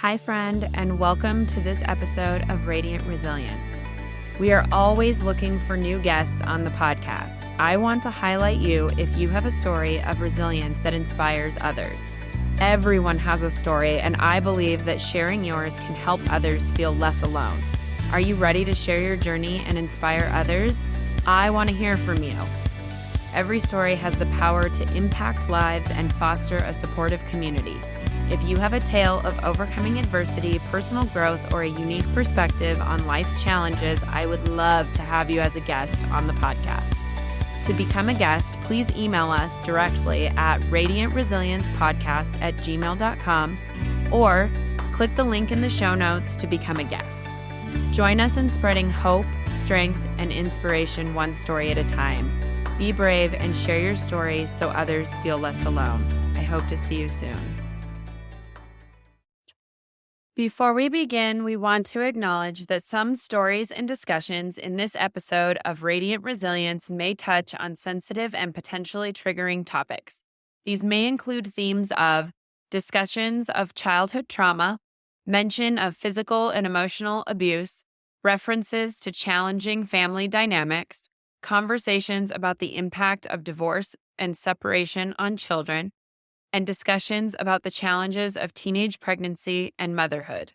Hi, friend, and welcome to this episode of Radiant Resilience. We are always looking for new guests on the podcast. I want to highlight you if you have a story of resilience that inspires others. Everyone has a story, and I believe that sharing yours can help others feel less alone. Are you ready to share your journey and inspire others? I want to hear from you. Every story has the power to impact lives and foster a supportive community. If you have a tale of overcoming adversity, personal growth, or a unique perspective on life's challenges, I would love to have you as a guest on the podcast. To become a guest, please email us directly at radiantresiliencepodcast@gmail.com or click the link in the show notes to become a guest. Join us in spreading hope, strength, and inspiration one story at a time. Be brave and share your story so others feel less alone. I hope to see you soon. Before we begin, we want to acknowledge that some stories and discussions in this episode of Radiant Resilience may touch on sensitive and potentially triggering topics. These may include themes of discussions of childhood trauma, mention of physical and emotional abuse, references to challenging family dynamics, conversations about the impact of divorce and separation on children, and discussions about the challenges of teenage pregnancy and motherhood.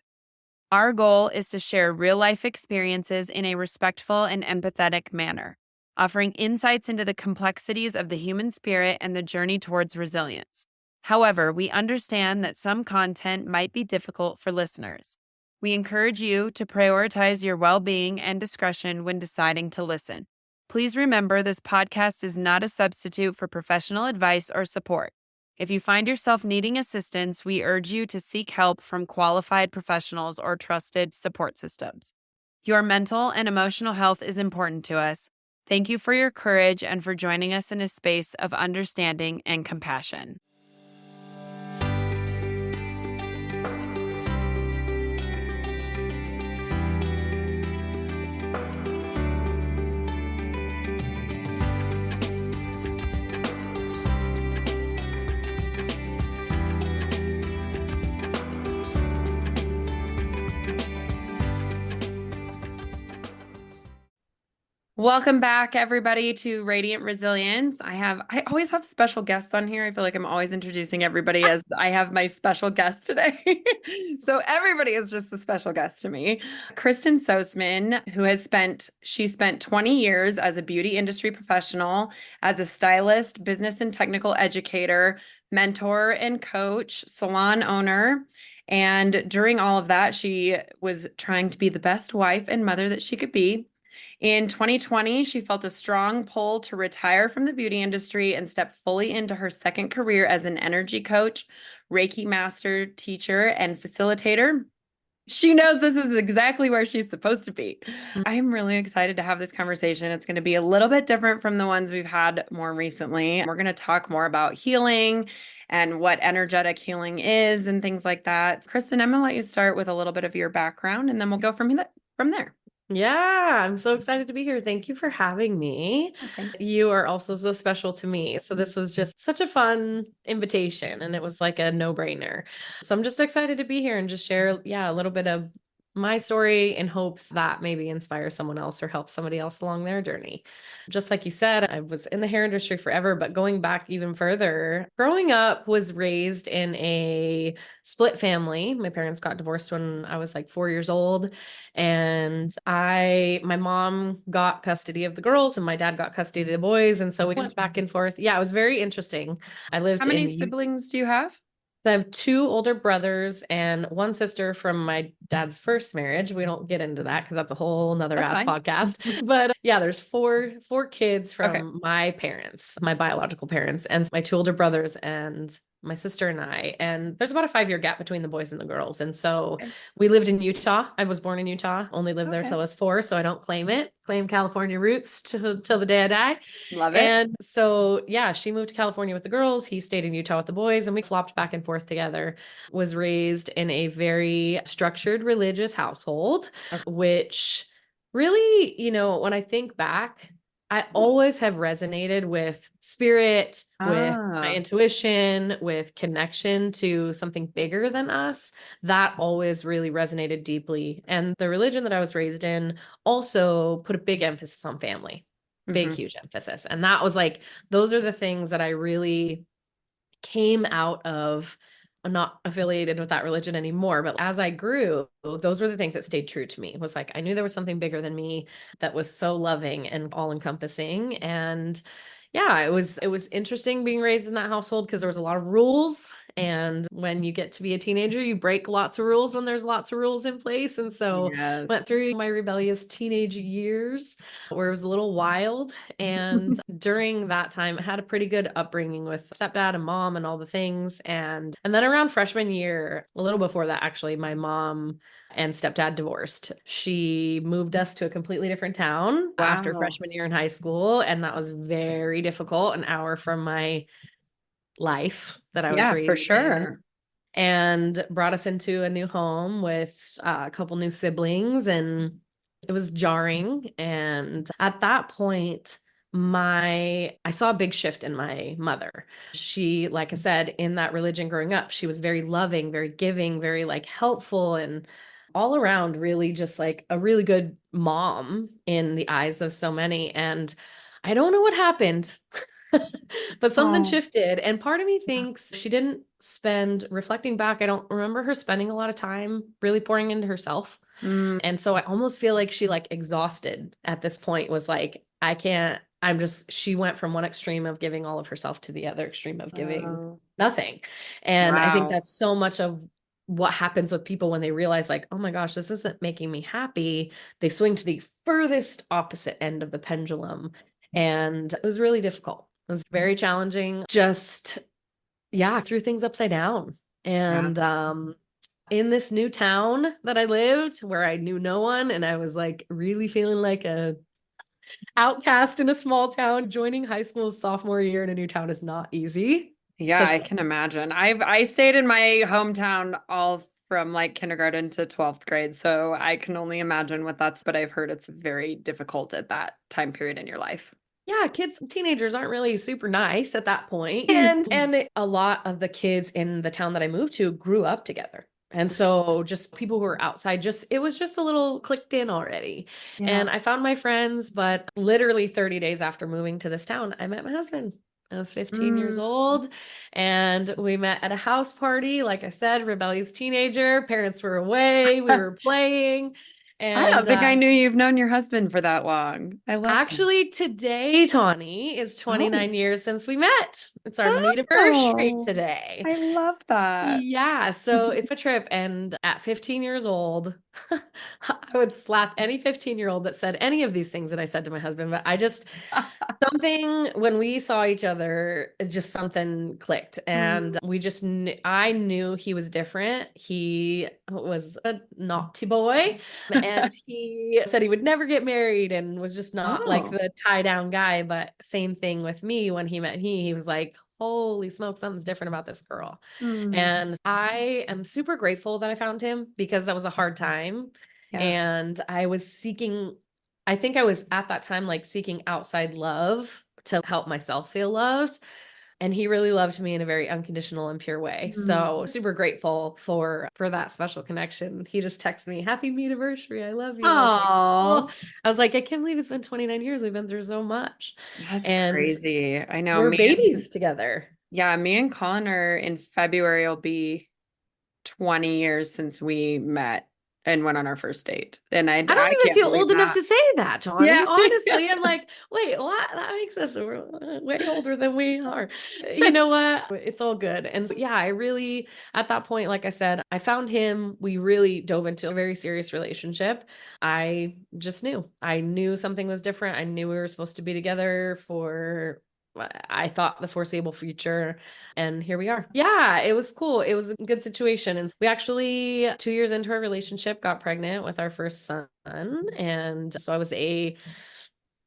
Our goal is to share real-life experiences in a respectful and empathetic manner, offering insights into the complexities of the human spirit and the journey towards resilience. However, we understand that some content might be difficult for listeners. We encourage you to prioritize your well-being and discretion when deciding to listen. Please remember this podcast is not a substitute for professional advice or support. If you find yourself needing assistance, we urge you to seek help from qualified professionals or trusted support systems. Your mental and emotional health is important to us. Thank you for your courage and for joining us in a space of understanding and compassion. Welcome back, everybody, to Radiant Resilience. I always have special guests on here. I feel like I'm always introducing everybody as I have my special guest today. So everybody is just a special guest to me. Kristen Soseman, she spent 20 years as a beauty industry professional, as a stylist, business and technical educator, mentor and coach, salon owner. And during all of that, she was trying to be the best wife and mother that she could be. In 2020, she felt a strong pull to retire from the beauty industry and step fully into her second career as an energy coach, Reiki master, teacher, and facilitator. She knows this is exactly where she's supposed to be. I'm really excited to have this conversation. It's going to be a little bit different from the ones we've had more recently. We're going to talk more about healing and what energetic healing is and things like that. Kristen, I'm going to let you start with a little bit of your background, and then we'll go from there. Yeah, I'm so excited to be here. Thank you for having me. Okay. You are also so special to me. So this was just such a fun invitation and it was like a no-brainer. So I'm just excited to be here and just share, a little bit of my story in hopes that maybe inspire someone else or help somebody else along their journey. Just like you said, I was in the hair industry forever, but going back even further, growing up was raised in a split family. My parents got divorced when I was like 4 years old. And my mom got custody of the girls and my dad got custody of the boys. And so we went back and forth. Yeah, it was very interesting. I lived How many in siblings do you have? I have two older brothers and one sister from my dad's first marriage. We don't get into that because that's a whole nother podcast. But yeah, there's four kids from my parents, my biological parents, and my two older brothers and my sister and I. And there's about a 5-year gap between the boys and the girls. And so we lived in Utah. I was born in Utah, only lived there till I was 4. So I don't claim it. Claim California roots till the day I die. Love it. And so, yeah, she moved to California with the girls. He stayed in Utah with the boys and we flopped back and forth together. Was raised in a very structured religious household, which really, when I think back, I always have resonated with spirit, with my Ah. intuition, with connection to something bigger than us. That always really resonated deeply. And the religion that I was raised in also put a big emphasis on family, big, Hmm. huge emphasis. And that was like, those are the things that I really came out of. I'm not affiliated with that religion anymore, but as I grew, those were the things that stayed true to me. It was like I knew there was something bigger than me that was so loving and all encompassing. And yeah, it was interesting being raised in that household because there was a lot of rules. And when you get to be a teenager, you break lots of rules when there's lots of rules in place. And so went Yes. through my rebellious teenage years where it was a little wild. And during that time, I had a pretty good upbringing with stepdad and mom and all the things. And then around freshman year, a little before that, actually, my mom and stepdad divorced. She moved us to a completely different town after Wow. freshman year in high school. And that was very difficult, an hour from my life that I was Yeah, for raised in, sure. and brought us into a new home with a couple new siblings. And it was jarring. And at that point, I saw a big shift in my mother. She, like I said, in that religion growing up, she was very loving, very giving, very like helpful, and all around really just like a really good mom in the eyes of so many. And I don't know what happened. But something Oh. shifted. And part of me thinks she didn't spend, reflecting back, I don't remember her spending a lot of time really pouring into herself. Mm. And so I almost feel like she like exhausted at this point, was like, I can't, she went from one extreme of giving all of herself to the other extreme of giving Oh. nothing. And I think Wow. that's so much of what happens with people when they realize, like, oh my gosh, this isn't making me happy. They swing to the furthest opposite end of the pendulum. And it was really difficult. It was very challenging. Just, yeah, threw things upside down. Yeah. And in this new town that I lived, where I knew no one, and I was like really feeling like a outcast in a small town. Joining high school sophomore year in a new town is not easy. Yeah, So I can imagine. I stayed in my hometown all from like kindergarten to 12th grade, so I can only imagine what that's, but I've heard it's very difficult at that time period in your life. yeah, teenagers aren't really super nice at that point. And a lot of the kids in the town that I moved to grew up together. And so just people who were outside, just it was just a little clicked in already. Yeah. And I found my friends, but literally 30 days after moving to this town, I met my husband. I was 15 years Mm. old, and we met at a house party. Like I said, rebellious teenager, parents were away, we were playing. I don't And think I knew you've known your husband for that long. I love that. actually, today, Tawny, is Oh. 29 years since we met. It's our anniversary Oh, today. I love that. Yeah, so it's a trip. And at 15 years old, I would slap any 15-year-old that said any of these things that I said to my husband. But something, when we saw each other, it just something clicked. And Mm. we just, I knew he was different. He was a naughty boy. And he said he would never get married and was just not like Oh. the tie down guy. But same thing with me. When he met me, he was like, holy smoke, something's different about this girl. Mm. And I am super grateful that I found him, because that was a hard time. Yeah. And I was seeking, I think I was at that time like seeking outside love to help myself feel loved. And he really loved me in a very unconditional and pure way. So Mm. super grateful for that special connection. He just texted me, happy anniversary. I love you. I was like, oh, Oh, I was like, I can't believe it's been 29 years. We've been through so much. that's And crazy. I know we're me and babies together. yeah, me and Colin are in February will be 20 years since we met and went on our first date. And I I don't even can't feel believe old enough that. to say that, Johnny. Yeah. Honestly, I'm like, wait, what? That makes us way older than we are. You know what? It's all good. And so, yeah, I really, at that point, like I said, I found him. We really dove into a very serious relationship. I just knew. I knew something was different. I knew we were supposed to be together for, I thought, the foreseeable future. And here we are. Yeah, it was cool. It was a good situation. And we actually, 2 years into our relationship, got pregnant with our first son. And so I was a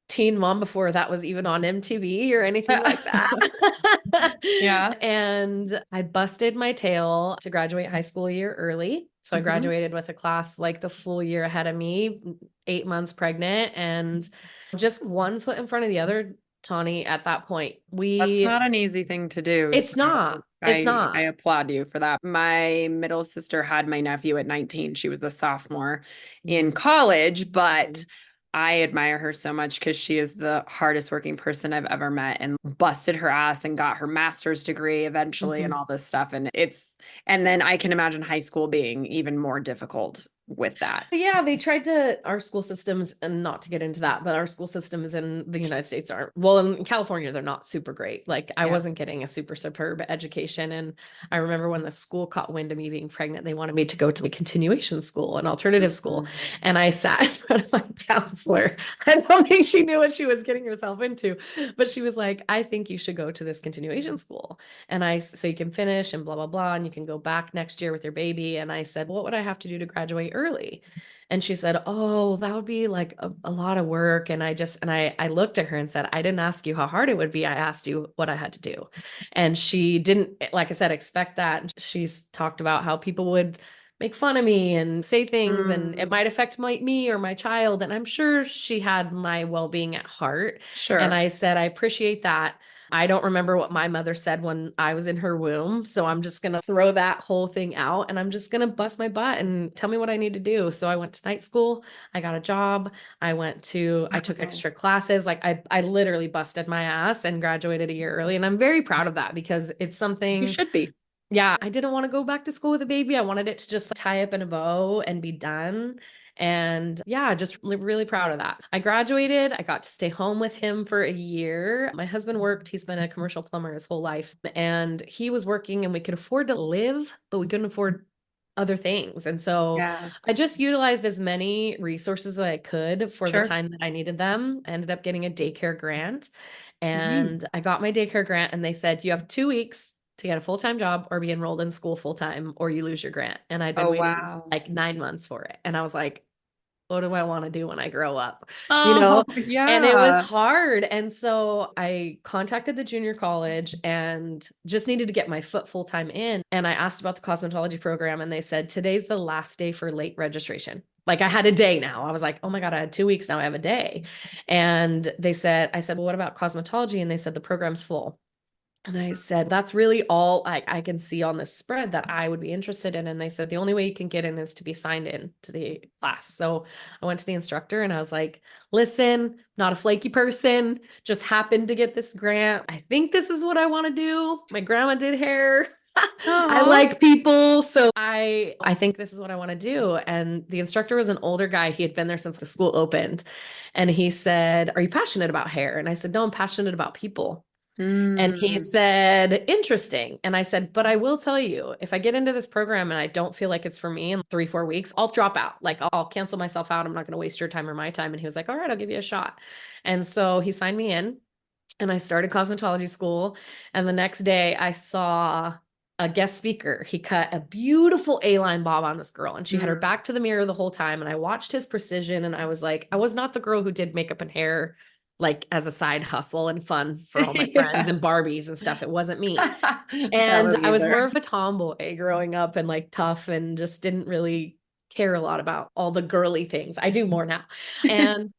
teen mom before that was even on MTV or anything like that. Yeah. And I busted my tail to graduate high school a year early. So I Mhm. graduated with a class like the full year ahead of me, 8 months pregnant. And Just one foot in front of the other, Tawny, at that point. That's not an easy thing to do. It's So not. It's I not. applaud you for that. My middle sister had my nephew at 19. She was a sophomore in Mhm. college, but Mhm. I admire her so much because she is the hardest working person I've ever met and busted her ass and got her master's degree eventually and Mhm. all this stuff. And then I can imagine high school being even more difficult with that. Yeah, they tried to, our school systems, and not to get into that, but our school systems in the United States aren't, well, in California, they're not super great. Like, I Yeah. wasn't getting a super superb education. And I remember when the school caught wind of me being pregnant, they wanted me to go to a continuation school, an alternative school. Mhm. And I sat in front of my counselor. I don't think she knew what she was getting herself into, but she was like, I think you should go to this continuation school. So you can finish and blah, blah, blah, and you can go back next year with your baby. And I said, what would I have to do to graduate early? And she said, oh, that would be like a lot of work. And I looked at her and said, I didn't ask you how hard it would be. I asked you what I had to do. And she didn't, like I said, expect that. She's talked about how people would make fun of me and say things, and it Mm, might affect me or my child. And I'm sure she had my well-being at heart. And sure. I said, I appreciate that. I don't remember what my mother said when I was in her womb. So I'm just going to throw that whole thing out, and I'm just going to bust my butt and tell me what I need to do. So I went to night school. I got a job. I took Wow. extra classes. Like, I literally busted my ass and graduated a year early. And I'm very proud of that because it's You something, should be. yeah, I didn't want to go back to school with a baby. I wanted it to just tie up in a bow and be done. And yeah, just really proud of that. I graduated. I got to stay home with him for a year. My husband worked. He's been a commercial plumber his whole life. And he was working, and we could afford to live, but we couldn't afford other things. And so Yeah. I just utilized as many resources as I could for the Sure. time that I needed them. I ended up getting a daycare grant, and Nice. I got my daycare grant, and they said, you have 2 weeks to get a full-time job or be enrolled in school full-time, or you lose your grant. And I'd been Oh, waiting wow. like 9 months for it. And I was like, what do I want to do when I grow up? You Oh, know? And it was yeah. hard. And so I contacted the junior college and just needed to get my foot full time in. And I asked about the cosmetology program, and they said, today's the last day for late registration. Like, I had a day now. I was like, oh my God, I had 2 weeks. Now I have a day. And I said, well, what about cosmetology? And they said, the program's full. And I said, that's really all I can see on this spread that I would be interested in. And they said, the only way you can get in is to be signed in to the class. So I went to the instructor and I was like, listen, not a flaky person, just happened to get this grant. I think this is what I want to do. My grandma did hair. I Oh. like people. So I think this is what I want to do. And the instructor was an older guy. He had been there since the school opened. And he said, are you passionate about hair? And I said, no, I'm passionate about people. And he Mm. said, interesting. And I said, but I will tell you, if I get into this program and I don't feel like it's for me in 3, 4 weeks, I'll drop out. Like, I'll cancel myself out. I'm not going to waste your time or my time. And he was like, all right, I'll give you a shot. And so he signed me in, and I started cosmetology school. And the next day I saw a guest speaker. He cut a beautiful A-line bob on this girl, and she had her Mm. back to the mirror the whole time. And I watched his precision, and I was like, I was not the girl who did makeup and hair like as a side hustle and fun for all my friends Yeah. and Barbies and stuff. It wasn't me. Not And me I was either. more of a tomboy growing up, and like tough, and just didn't really care a lot about all the girly things. I do more now. And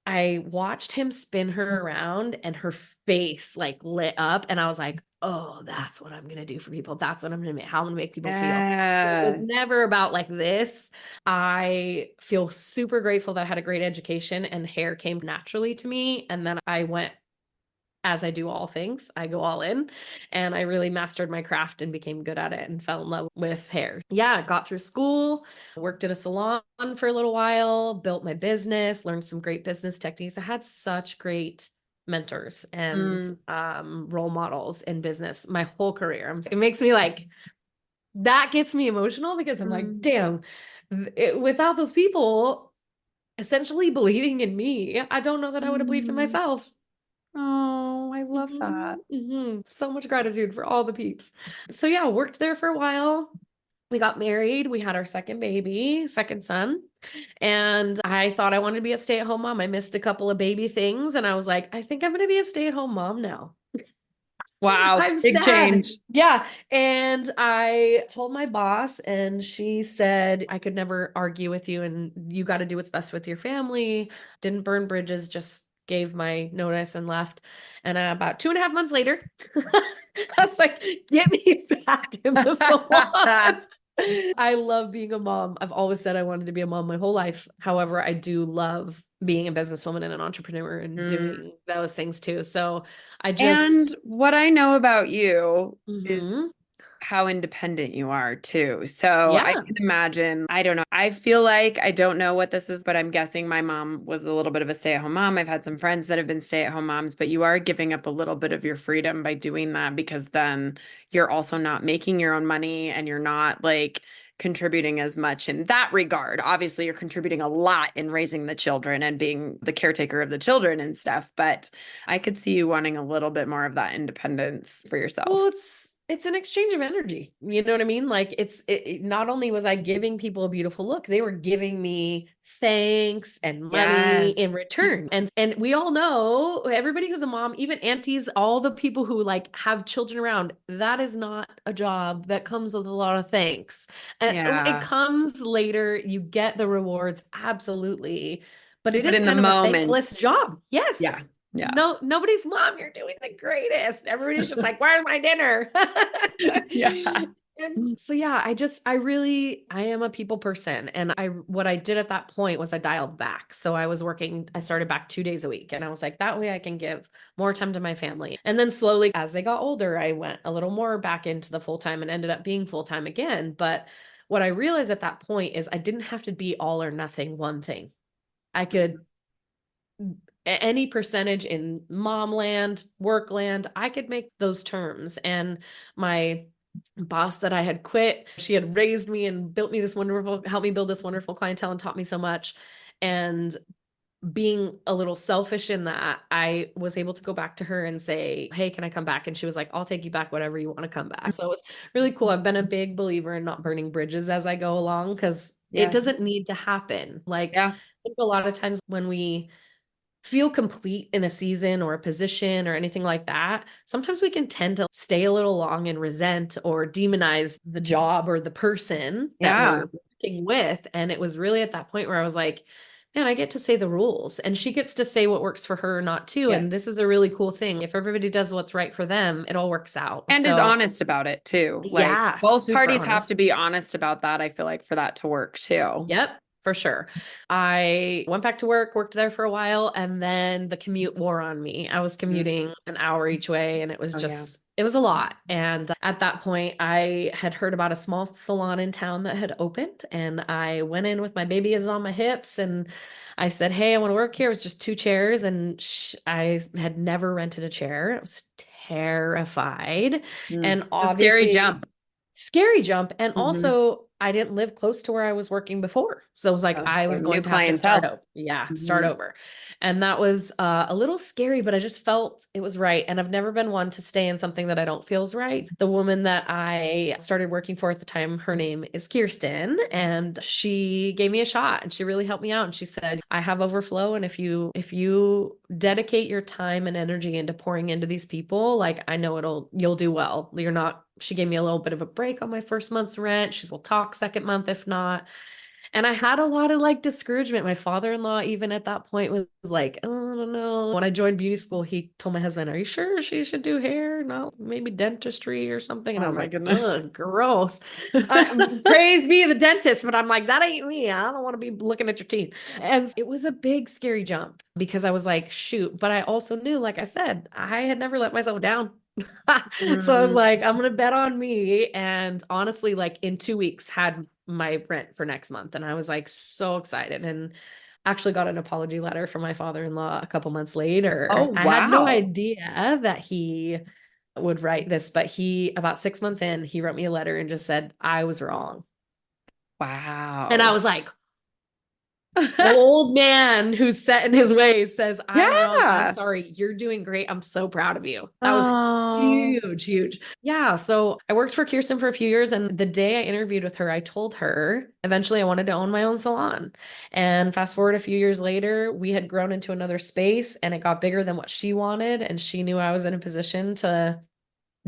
I watched him spin her around, and her face like lit up, and I was like, oh, that's what I'm gonna do for people. That's what I'm gonna make, how I'm gonna make people feel. It was Yes. never about like this. I feel super grateful that I had a great education and hair came naturally to me. And then I went, as I do all things, I go all in, and I really mastered my craft and became good at it and fell in love with hair. Yeah, got through school, worked at a salon for a little while, built my business, learned some great business techniques. I had such great mentors and Mm. role models in business my whole career. It makes me like, that gets me emotional because I'm like, Mm. damn, without those people essentially believing in me, I don't know that I would have believed in Mm. myself. Oh, I love that. So much gratitude for all the peeps. So yeah, worked there for a while. We got married. We had our second baby, second son. And I thought I wanted to be a stay-at-home mom. I missed a couple of baby things, and I was like, I think I'm going to be a stay-at-home mom now. Wow, I'm big sad. change. Yeah. And I told my boss, and she said, I could never argue with you, and you got to do what's best with your family. Didn't burn bridges, just gave my notice and left. And about 2.5 months later, I was like, get me back in the salon. I love being a mom. I've always said I wanted to be a mom my whole life. However, I do love being a businesswoman and an entrepreneur and Mm. doing those things too. So I just, And what I know about you is mhm. how independent you are too. So I Yeah. can imagine, I don't know. I feel like I don't know what this is, but I'm guessing my mom was a little bit of a stay-at-home mom. I've had some friends that have been stay-at-home moms, but you are giving up a little bit of your freedom by doing that because then you're also not making your own money and you're not like contributing as much in that regard. Obviously, you're contributing a lot in raising the children and being the caretaker of the children and stuff, but I could see you wanting a little bit more of that independence for Well, yourself. it's an exchange of energy. You know what I mean? Like not only was I giving people a beautiful look, they were giving me thanks and money in Yes. return. And we all know, everybody who's a mom, even aunties, all the people who like have children around, that is not a job that comes with a lot of thanks. And it Yeah. comes later, you get the rewards, absolutely. But it But is in the kind of a moment, thankless job. yeah. Yes. Yeah. No, nobody's mom, you're doing the greatest. Everybody's just like, where's my dinner? Yeah. And so yeah, I am a people person. And what I did at that point was I dialed back. So I started back 2 days a week. And I was like, that way I can give more time to my family. And then slowly as they got older, I went a little more back into the full time and ended up being full time again. But what I realized at that point is I didn't have to be all or nothing one thing. I could any percentage in mom land, work land, I could make those terms. And my boss that I had quit, she had raised me and built me this wonderful, helped me build this wonderful clientele and taught me so much. And being a little selfish in that, I was able to go back to her and say, hey, can I come back? And she was like, I'll take you back whenever you want to come back. So it was really cool. I've been a big believer in not burning bridges as I go along because it Yes. doesn't need to happen. Like, Yeah. I think a lot of times when we feel complete in a season or a position or anything like that, sometimes we can tend to stay a little long and resent or demonize the job or the person that Yeah. we're working with. And it was really at that point where I was like, man, I get to say the rules and she gets to say what works for her or not too. And Yes. this is a really cool thing. If everybody does what's right for them, it all works out. And is So honest about it too. Like yeah, both super parties have honest. to be honest about that, I feel like, for that to work too. Yep, for sure. I went back to work, worked there for a while, and then the commute wore on me. I was Mm. commuting an hour each way, and Oh, yeah. it was a lot. And at that point, I had heard about a small salon in town that had opened, and I went in with my baby is on my hips, and I said, hey, I want to work here. It was just 2 chairs, and I had never rented a chair. I was terrified. Mm. And A scary obviously, jump. scary jump. And Hmm. also, I didn't live close to where I was working before. So it was like Oh, I so was new going to have to start clientele. over. Yeah, start Hmm. over. And that was a little scary, but I just felt it was right. And I've never been one to stay in something that I don't feel is right. The woman that I started working for at the time, her name is Kirsten, and she gave me a shot and she really helped me out. And she said, I have overflow. And if you dedicate your time and energy into pouring into these people, like I know you'll do well. You're not She gave me a little bit of a break on my first month's rent. She will talk second month if not. And I had a lot of like discouragement. My father-in-law, even at that point, was like, oh, I don't know. When I joined beauty school, he told my husband, are you sure she should do hair? No, maybe dentistry or something. And I Oh was my like, goodness. ugh, gross. Praise be the dentist. But I'm like, that ain't me. I don't want to be looking at your teeth. And it was a big, scary jump because I was like, shoot. But I also knew, like I said, I had never let myself down. So I was Mm. like, I'm gonna bet on me. And honestly, like in 2 weeks, had my rent for next month. And I was like so excited. And actually got an apology letter from my father-in-law a couple months Oh, later. I had no wow. idea that he would write this, but about 6 months in, he wrote me a letter and just said, I was wrong. And I Wow. was like, old man who's set in his ways says, I'm wrong. I'm Yeah. sorry. You're doing great. I'm so proud of you. That was Oh. huge, huge. Yeah. So I worked for Kirsten for a few years. And the day I interviewed with her, I told her eventually I wanted to own my own salon. And fast forward a few years later, we had grown into another space and it got bigger than what she wanted. And she knew I was in a position to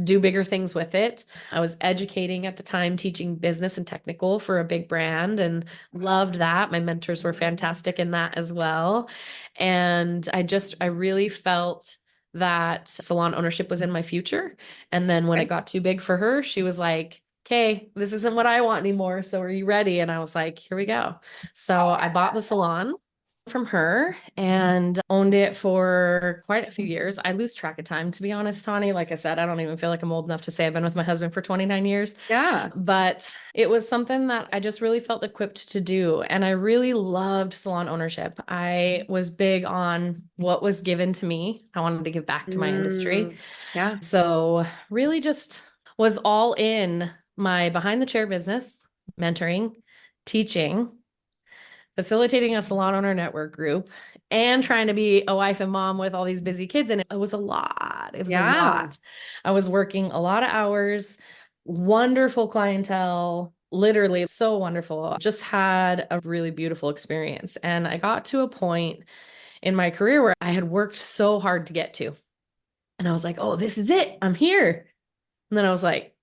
do bigger things with it. I was educating at the time, teaching business and technical for a big brand, and loved that. My mentors were fantastic in that as well. And I really felt that salon ownership was in my future. And then when it Okay. got too big for her, she was like, okay, this isn't what I want anymore. So are you ready? And I was like, here we go. So I bought the salon from her and owned it for quite a few years. I lose track of time, to be honest, Tawny. Like I said, I don't even feel like I'm old enough to say I've been with my husband for 29 years, Yeah. but it was something that I just really felt equipped to do. And I really loved salon ownership. I was big on what was given to me. I wanted to give back to my industry. Yeah. So really just was all in my behind the chair business, mentoring, teaching, facilitating a salon owner network group, and trying to be a wife and mom with all these busy kids. And it was a lot. It was a Yeah. lot. I was working a lot of hours, wonderful clientele, literally so wonderful. Just had a really beautiful experience. And I got to a point in my career where I had worked so hard to get to. And I was like, oh, this is it. I'm here. And then I was like,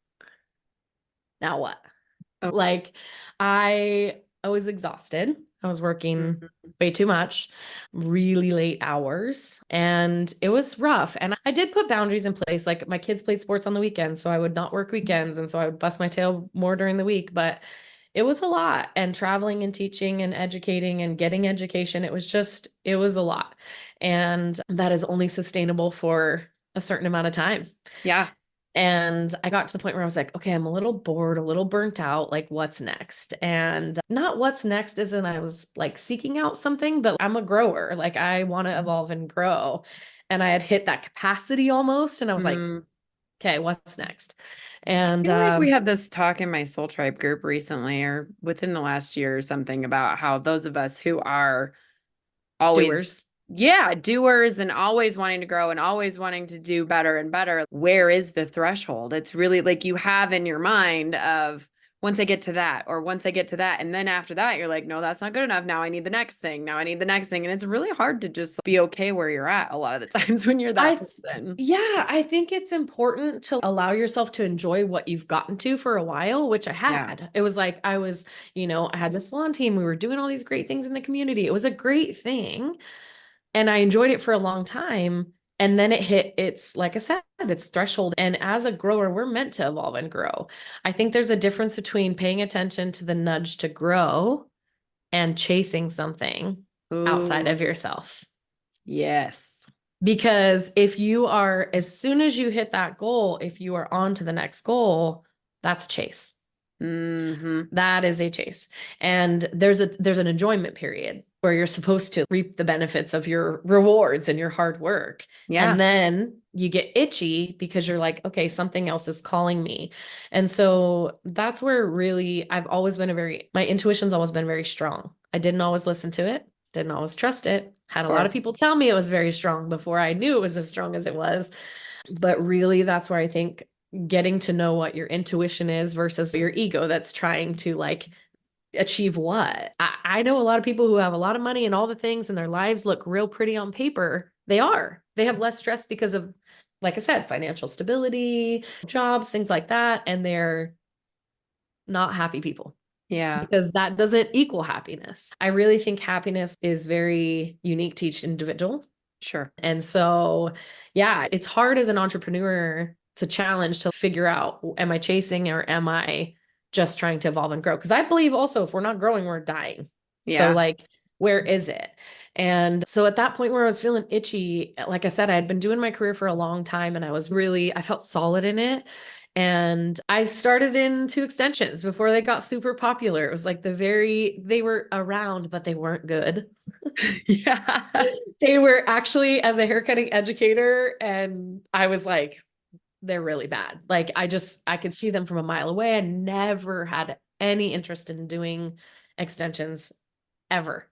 now what? Oh. Like I was exhausted. I was working Mhm. way too much, really late hours, and it was rough. And I did put boundaries in place. Like my kids played sports on the weekends, so I would not work weekends, and so I would bust my tail more during the week, but it was a lot. And traveling and teaching and educating and getting education, it was a lot. And that is only sustainable for a certain amount of time. Yeah. And I got to the point where I was like, okay, I'm a little bored, a little burnt out. Like, what's next? And not what's next isn't I was like seeking out something, but I'm a grower. Like, I want to evolve and grow. And I had hit that capacity almost. And I was like, Mm. okay, what's next? I And feel like we had this talk in my Soul Tribe group recently or within the last year or something about how those of us who are always, doers. yeah, doers and always wanting to grow and always wanting to do better and better, where is the threshold? It's really like you have in your mind of once I get to that, or once I get to that. And then after that, you're like, no, that's not good enough. Now I need the next thing. Now I need the next thing. And it's really hard to just be okay where you're at a lot of the times when you're that I, person. yeah, I think it's important to allow yourself to enjoy what you've gotten to for a while, which I Yeah. had. It was like I was, I had the salon team. We were doing all these great things in the community. It was a great thing. And I enjoyed it for a long time. And then it hit its, like I said, its threshold. And as a grower, we're meant to evolve and grow. I think there's a difference between paying attention to the nudge to grow and chasing something outside of Ooh, yourself. yes. Because if you are, as soon as you hit that goal, if you are on to the next goal, that's chase. Hmm. That is a chase. And there's an enjoyment period where you're supposed to reap the benefits of your rewards and your hard work. Yeah, And then you get itchy because you're like, okay, something else is calling me. And so that's where really my intuition's always been very strong. I didn't always listen to it, didn't always trust it. Had of a lot of course. people tell me it was very strong before I knew it was as strong as it was. But really, that's where I think getting to know what your intuition is versus your ego that's trying to like achieve what. I know a lot of people who have a lot of money and all the things and their lives look real pretty on paper. They are. They have less stress because of, like I said, financial stability, jobs, things like that. And they're not happy people Yeah, because that doesn't equal happiness. I really think happiness is very unique to each individual. sure. And so, yeah, it's hard as an entrepreneur to challenge to figure out, am I chasing or am I just trying to evolve and grow? Because I believe also if we're not growing, we're dying. So, Yeah. like, where is it? And so at that point where I was feeling itchy, like I said, I had been doing my career for a long time and I felt solid in it. And I started into extensions before they got super popular. It was like they were around, but they weren't good. Yeah. They were actually as a haircutting educator, and I was like, they're really bad. Like I could see them from a mile away. I never had any interest in doing extensions ever.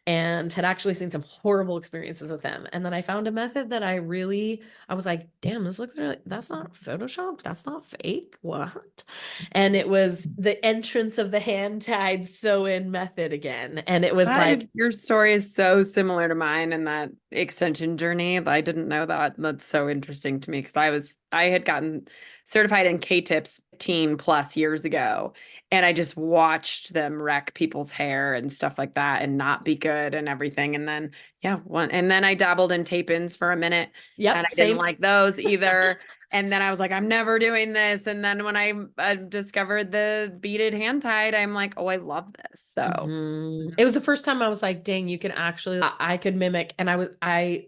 and had actually seen some horrible experiences with them. And then I found a method that I was like, damn, this looks really, that's not Photoshopped. That's not fake. What? And it was the entrance of the hand tied sew in method again. And it was like, Your story is so similar to mine in that extension journey. I didn't know that. That's so interesting to me because I had gotten certified in K-tips 15 plus years ago, and I just watched them wreck people's hair and stuff like that and not be good and everything. And then, and then I dabbled in tape-ins for a minute, and yep, I didn't same. like those either. And then I was like, I'm never doing this. And then when I discovered the beaded hand tied, I'm like, oh, I love this. So. It was the first time I was like, dang, you can actually, I could mimic. And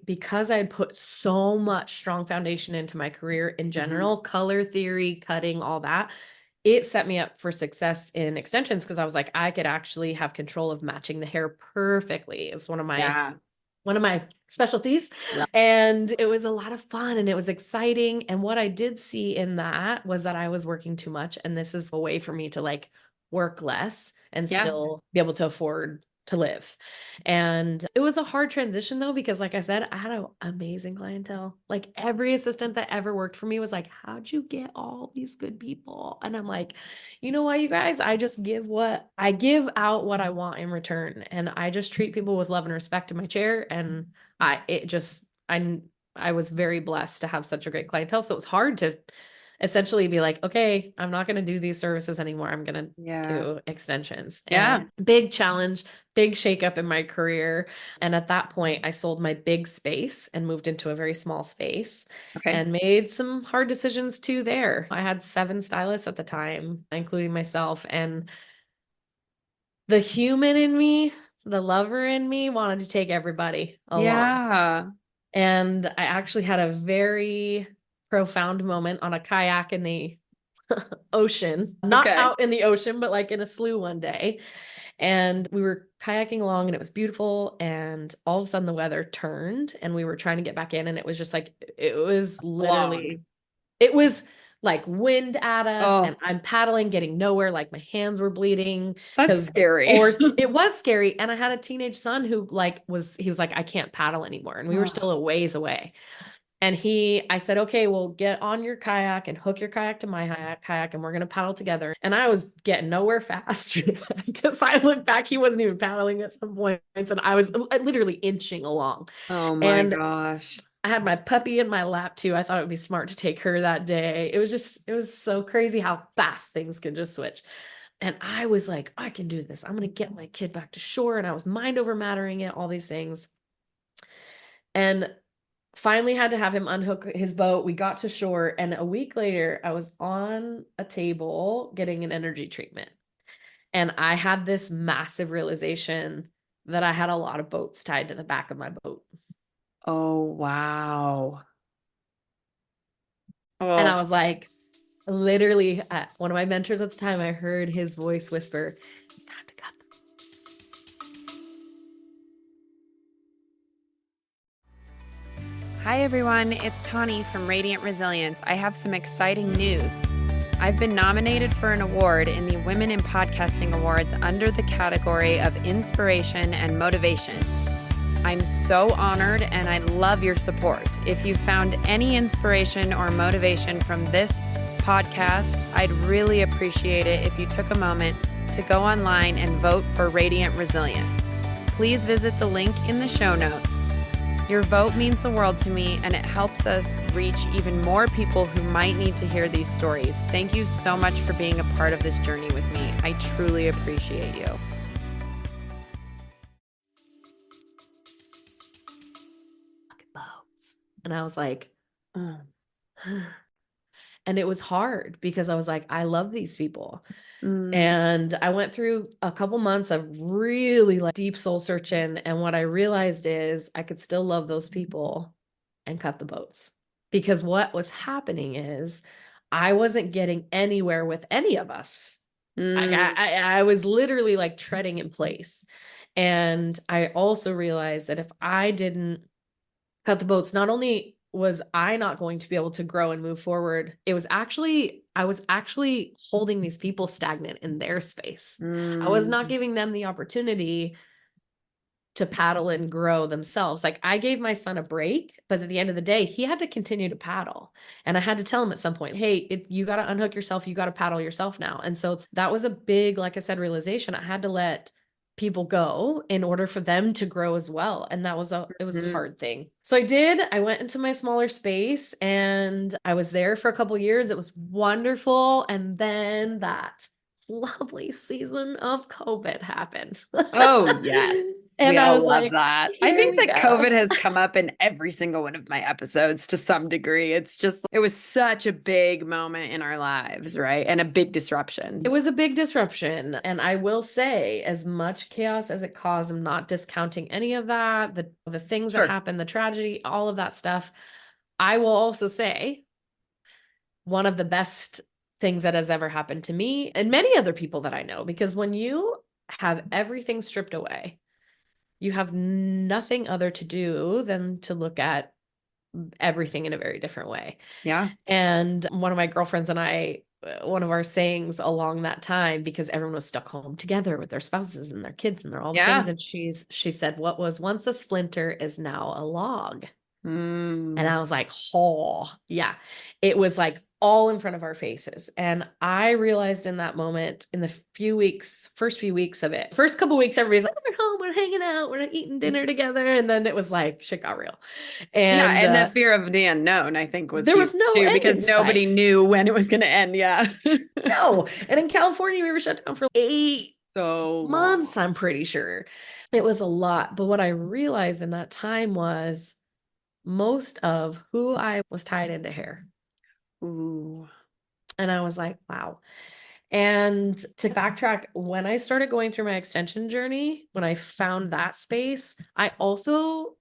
because I had put so much strong foundation into my career in general, color theory, cutting, all that, it set me up for success in extensions because I was like, I could actually have control of matching the hair perfectly. It's one of my specialties. Yeah. And it was a lot of fun and it was exciting. And what I did see in that was that I was working too much. And this is a way for me to like work less and Yeah. still be able to afford to live. And it was a hard transition though, because like I said, I had an amazing clientele. Like every assistant that ever worked for me was like, how'd you get all these good people? And I'm like, you know what, you guys, I give out what I want in return. And I just treat people with love and respect in my chair. And I was very blessed to have such a great clientele. So it was hard to essentially be like, okay, I'm not going to do these services anymore. I'm going to do extensions. Yeah. And big challenge, big shakeup in my career. And at that point, I sold my big space and moved into a very small space Okay. and made some hard decisions too there. I had 7 stylists at the time, including myself. And the human in me, the lover in me wanted to take everybody along. Yeah. And I actually had a very profound moment on a kayak in the ocean, not Okay. out in the ocean, but like in a slough one day. And we were kayaking along and it was beautiful. And all of a sudden the weather turned and we were trying to get back in. And it was just like, Log. it was like wind at us Oh, and I'm paddling, getting nowhere. Like my hands were bleeding that's because scary. or it was scary. And I had a teenage son who he was like, I can't paddle anymore. And we were still a ways away. And I said, okay, well, get on your kayak and hook your kayak to my kayak and we're going to paddle together. And I was getting nowhere fast because I looked back, he wasn't even paddling at some points. And I was literally inching along. Oh my And gosh. I had my puppy in my lap too. I thought it would be smart to take her that day. It was so crazy how fast things can just switch. And I was like, I can do this. I'm going to get my kid back to shore. And I was mind over mattering it, all these things. And finally had to have him unhook his boat. We got to shore. And a week later, I was on a table getting an energy treatment. And I had this massive realization that I had a lot of boats tied to the back of my boat. Oh, wow. And I Oh, was like, literally, one of my mentors at the time, I heard his voice whisper, it's time to cut them. hi everyone. It's Tawny from Radiant Resilience. I have some exciting news. I've been nominated for an award in the Women in Podcasting Awards under the category of Inspiration and Motivation. I'm so honored and I love your support. If you found any inspiration or motivation from this podcast, I'd really appreciate it if you took a moment to go online and vote for Radiant Resilience. Please visit the link in the show notes. Your vote means the world to me and it helps us reach even more people who might need to hear these stories. Thank you so much for being a part of this journey with me. I truly appreciate you. And I was like, oh. And it was hard because I was like, I love these people. And I went through a couple months of really like deep soul searching. And what I realized is I could still love those people and cut the boats, because what was happening is I wasn't getting anywhere with any of us. I was literally like treading in place. And I also realized that if I didn't cut the boats, not only was I not going to be able to grow and move forward, I was actually holding these people stagnant in their space. I was not giving them the opportunity to paddle and grow themselves. Like I gave my son a break, but at the end of the day, he had to continue to paddle. And I had to tell him at some point, hey, you got to unhook yourself. You got to paddle yourself now. And so that was a big, like I said, realization. I had to let people go in order for them to grow as well. And it was a Mhm. hard thing. So I went into my smaller space and I was there for a couple years. It was wonderful. And then that lovely season of COVID happened. Oh, yes. We And I all was love like, that. I here think we that COVID go. has come up in every single one of my episodes to some degree. It's just, it was such a big moment in our lives, right? And a big disruption. It was a big disruption. And I will say, as much chaos as it caused, I'm not discounting any of that, the things that Sure. happened, the tragedy, all of that stuff. I will also say one of the best things that has ever happened to me and many other people that I know, because when you have everything stripped away, you have nothing other to do than to look at everything in a very different way. Yeah. And one of my girlfriends and I, one of our sayings along that time, because everyone was stuck home together with their spouses and their kids and their all the things, Yeah. and she said, what was once a splinter is now a log. And Mm. I was like, oh, yeah. It was like all in front of our faces. And I realized in that moment, in the first few weeks of it, first couple weeks, everybody's like, we're home, we're hanging out, we're eating dinner together. And then it was like, shit got real. Yeah. And And the fear of the unknown, I think, was there huge was no too, end because in nobody sight. knew when it was going to end. Yeah. No. And in California, we were shut down for 8 months, So I'm pretty sure. It was a lot. But what I realized in that time was most of who I was tied into hair. long. Ooh. And I was like, wow. And to backtrack, when I started going through my extension journey, when I found that space, I also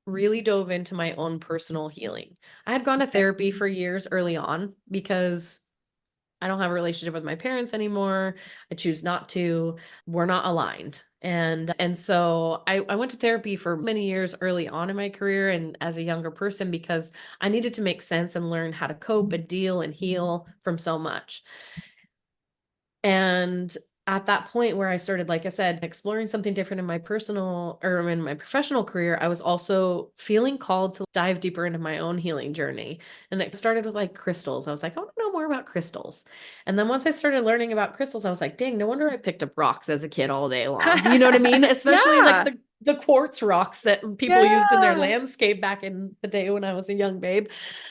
really dove into my own personal healing. I had gone to Okay. therapy for years early on because I don't have a relationship with my parents anymore. I choose not to. We're not aligned. And so I went to therapy for many years early on in my career and as a younger person because I needed to make sense and learn how to cope and deal and heal from so much. And at that point where I started, like I said, exploring something different in my personal or in my professional career, I was also feeling called to dive deeper into my own healing journey. And it started with like crystals. I was like, I want to know more about crystals. And then once I started learning about crystals, I was like, dang, no wonder I picked up rocks as a kid all day long. You know what I mean? Especially like Yeah. the quartz rocks that people used in their Yeah. landscape back in the day when I was a young babe.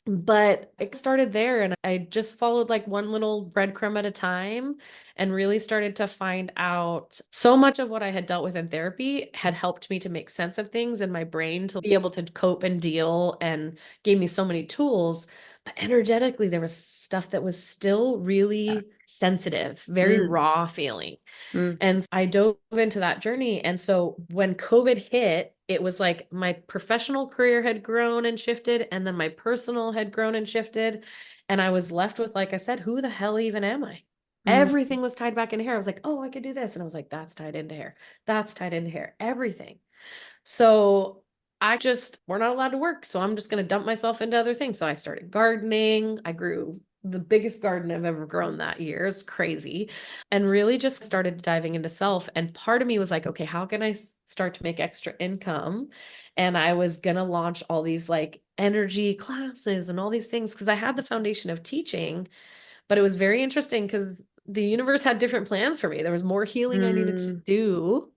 But I started there and I just followed like one little breadcrumb at a time and really started to find out so much of what I had dealt with in therapy had helped me to make sense of things in my brain to be able to cope and deal and gave me so many tools. But energetically, there was stuff that was still really sensitive, very Mm, raw feeling. mm, And I dove into that journey. And so when COVID hit, it was like my professional career had grown and shifted, and then my personal had grown and shifted. And I was left with, like I said, who the hell even am I? mm. Everything was tied back into hair. I was like, oh, I could do this. And I was like, that's tied into hair. That's tied into hair. Everything. So we're not allowed to work. So I'm just going to dump myself into other things. So I started gardening. I grew the biggest garden I've ever grown that year. It's crazy. And really just started diving into self. And part of me was like, okay, how can I start to make extra income? And I was going to launch all these like energy classes and all these things because I had the foundation of teaching, but it was very interesting because the universe had different plans for me. There was more healing I needed to Mm. do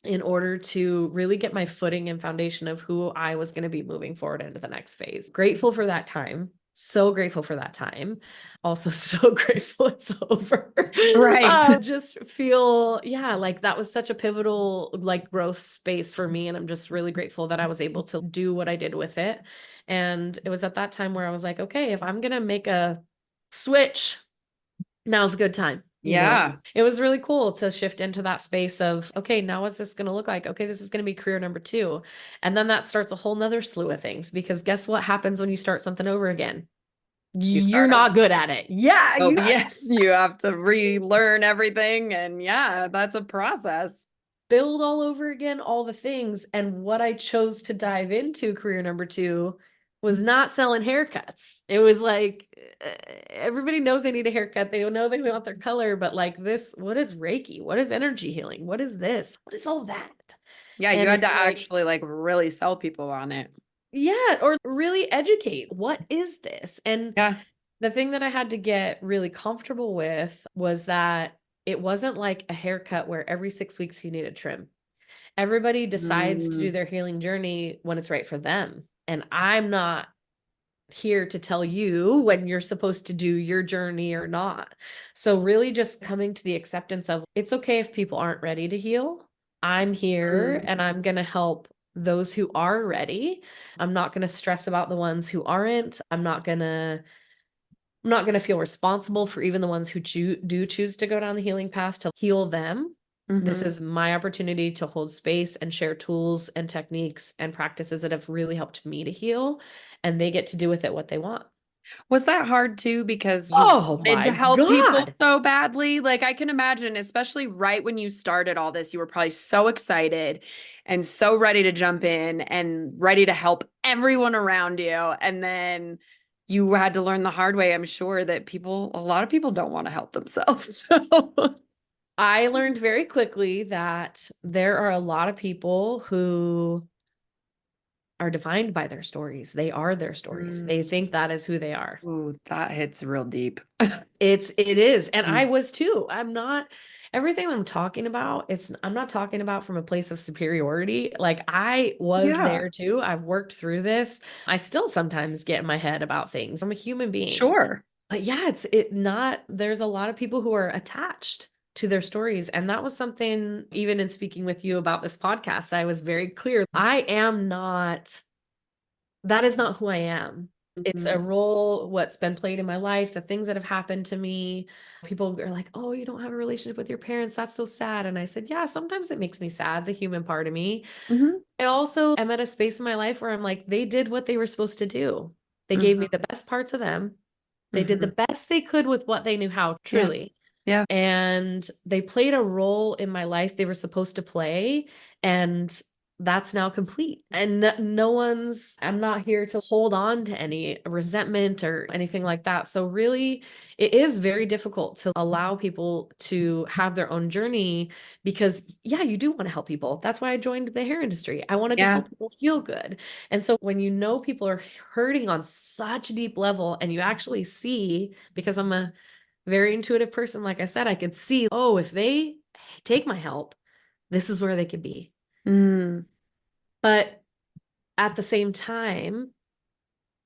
in order to really get my footing and foundation of who I was going to be moving forward into the next phase. Grateful for that time. So grateful for that time. Also, so grateful it's over. Right. Just feel, yeah, like that was such a pivotal, like growth space for me. And I'm just really grateful that I was able to do what I did with it. And it was at that time where I was like, okay, if I'm going to make a switch, now's a good time. Yeah. It was really cool to shift into that space of, okay, now what's this going to look like? Okay, this is going to be career number 2. And then that starts a whole nother slew of things because guess what happens when you start something over again? You You're start not over. good at it. Yeah, Oh, you yes. You have to relearn everything. And yeah, that's a process. build all over again, all the things. And what I chose to dive into career number 2 was not selling haircuts. It was like everybody knows they need a haircut. They don't know they want their color, but like this, what is Reiki? What is energy healing? What is this? What is all that? Yeah, you And had to it's like, actually like really sell people on it. yeah, or really educate. What is this? And Yeah. the thing that I had to get really comfortable with was that it wasn't like a haircut where every 6 weeks you need a trim. Everybody decides to do Mm, their healing journey when it's right for them. And I'm not here to tell you when you're supposed to do your journey or not. So, really, just coming to the acceptance of it's okay if people aren't ready to heal. I'm here mm. and I'm going to help those who are ready. I'm not going to stress about the ones who aren't. I'm not going to feel responsible for even the ones who do choose to go down the healing path to heal them. This Mhm. is my opportunity to hold space and share tools and techniques and practices that have really helped me to heal, and they get to do with it what they want. Was that hard too because you Oh wanted my to help people God. so badly? Like I can imagine, especially right when you started all this, you were probably so excited and so ready to jump in and ready to help everyone around you. And then you had to learn the hard way, I'm sure, that a lot of people don't want to help themselves. So, I learned very quickly that there are a lot of people who are defined by their stories. They are their stories. They Mm. think that is who they are. Ooh, that hits real deep. It is. And I Mm. was too. I'm not everything I'm talking about, I'm not talking about from a place of superiority. Like I was Yeah, there too. I've worked through this. I still sometimes get in my head about things. I'm a human being. sure. But yeah, it not there's a lot of people who are attached to their stories. And that was something, even in speaking with you about this podcast, I was very clear. I am not that is not who I am. It's a Mhm. role, what's been played in my life, the things that have happened to me. People are like, oh, you don't have a relationship with your parents. That's so sad. And I said, yeah, sometimes it makes me sad, the human part of me. Mhm. I also am at a space in my life where I'm like, they did what they were supposed to do. They gave me Mhm. the best parts of them. They did the Mhm. best they could with what they knew how, Yeah. truly. Yeah. And they played a role in my life they were supposed to play. And that's now complete. And no one's, I'm not here to hold on to any resentment or anything like that. So, really, it is very difficult to allow people to have their own journey because, yeah, you do want to help people. That's why I joined the hair industry. I wanted to Yeah. help people feel good. And so, when you know people are hurting on such a deep level and you actually see, because I'm a very intuitive person. Like I said, I could see, oh, if they take my help, this is where they could be. Mm. But at the same time,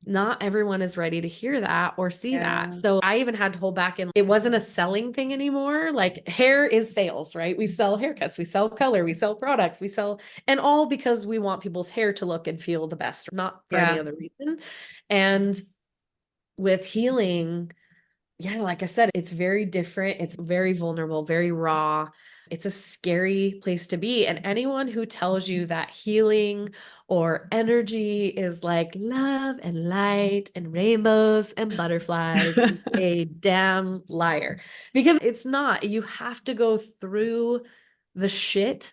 not everyone is ready to hear that or see that. Yeah. So I even had to hold back, and it wasn't a selling thing anymore. Like hair is sales, right? We sell haircuts, we sell color, we sell products, and all because we want people's hair to look and feel the best, not for any Yeah. other reason. And with healing, yeah, like I said, it's very different. It's very vulnerable, very raw. It's a scary place to be. And anyone who tells you that healing or energy is like love and light and rainbows and butterflies is a damn liar because it's not. You have to go through the shit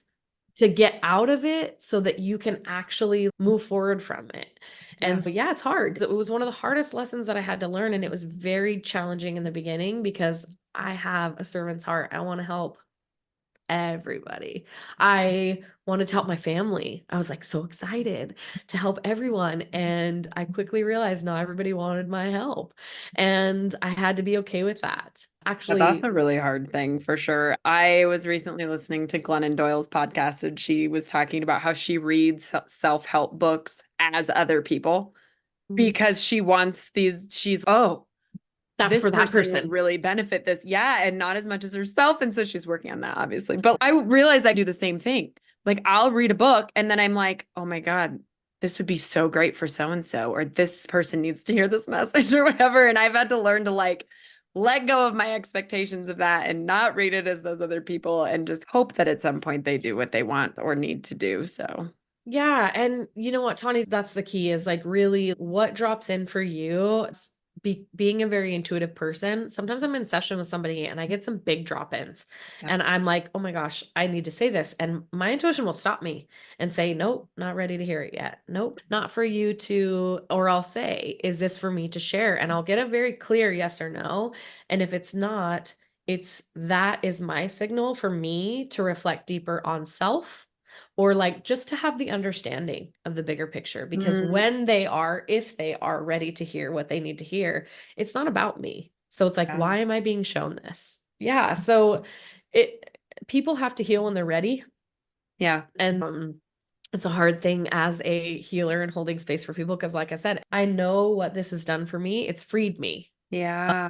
to get out of it so that you can actually move forward from it. Yeah. And so, yeah, it's hard. It was one of the hardest lessons that I had to learn. And it was very challenging in the beginning because I have a servant's heart. I want to help everybody. I wanted to help my family. I was like so excited to help everyone. And I quickly realized not everybody wanted my help. And I had to be okay with that. Yeah, that's Actually, a really hard thing for sure. I was recently listening to Glennon Doyle's podcast, and she was talking about how she reads self-help books as other people because she wants oh, that's this for that person would person. really benefit this. Yeah. And not as much as herself. And so she's working on that, obviously. But I realize I do the same thing. Like I'll read a book and then I'm like, oh my God, this would be so great for so and so, or this person needs to hear this message or whatever. And I've had to learn to like let go of my expectations of that and not read it as those other people and just hope that at some point they do what they want or need to do. So, Yeah. And you know what, Tawny, that's the key is like really what drops in for you. Being a very intuitive person, sometimes I'm in session with somebody and I get some big drop ins yeah. and I'm like, oh my gosh, I need to say this. And my intuition will stop me and say, nope, not ready to hear it yet. Nope, not for you to, or I'll say, is this for me to share? And I'll get a very clear yes or no. And if it's not, that is my signal for me to reflect deeper on self or like just to have the understanding of the bigger picture. Because Mm, if they are ready to hear what they need to hear, it's not about me. So it's like, yeah. why am I being shown this? Yeah. So it, people have to heal when they're ready. Yeah. And it's a hard thing as a healer and holding space for people. Cause like I said, I know what this has done for me. It's freed me. Yeah.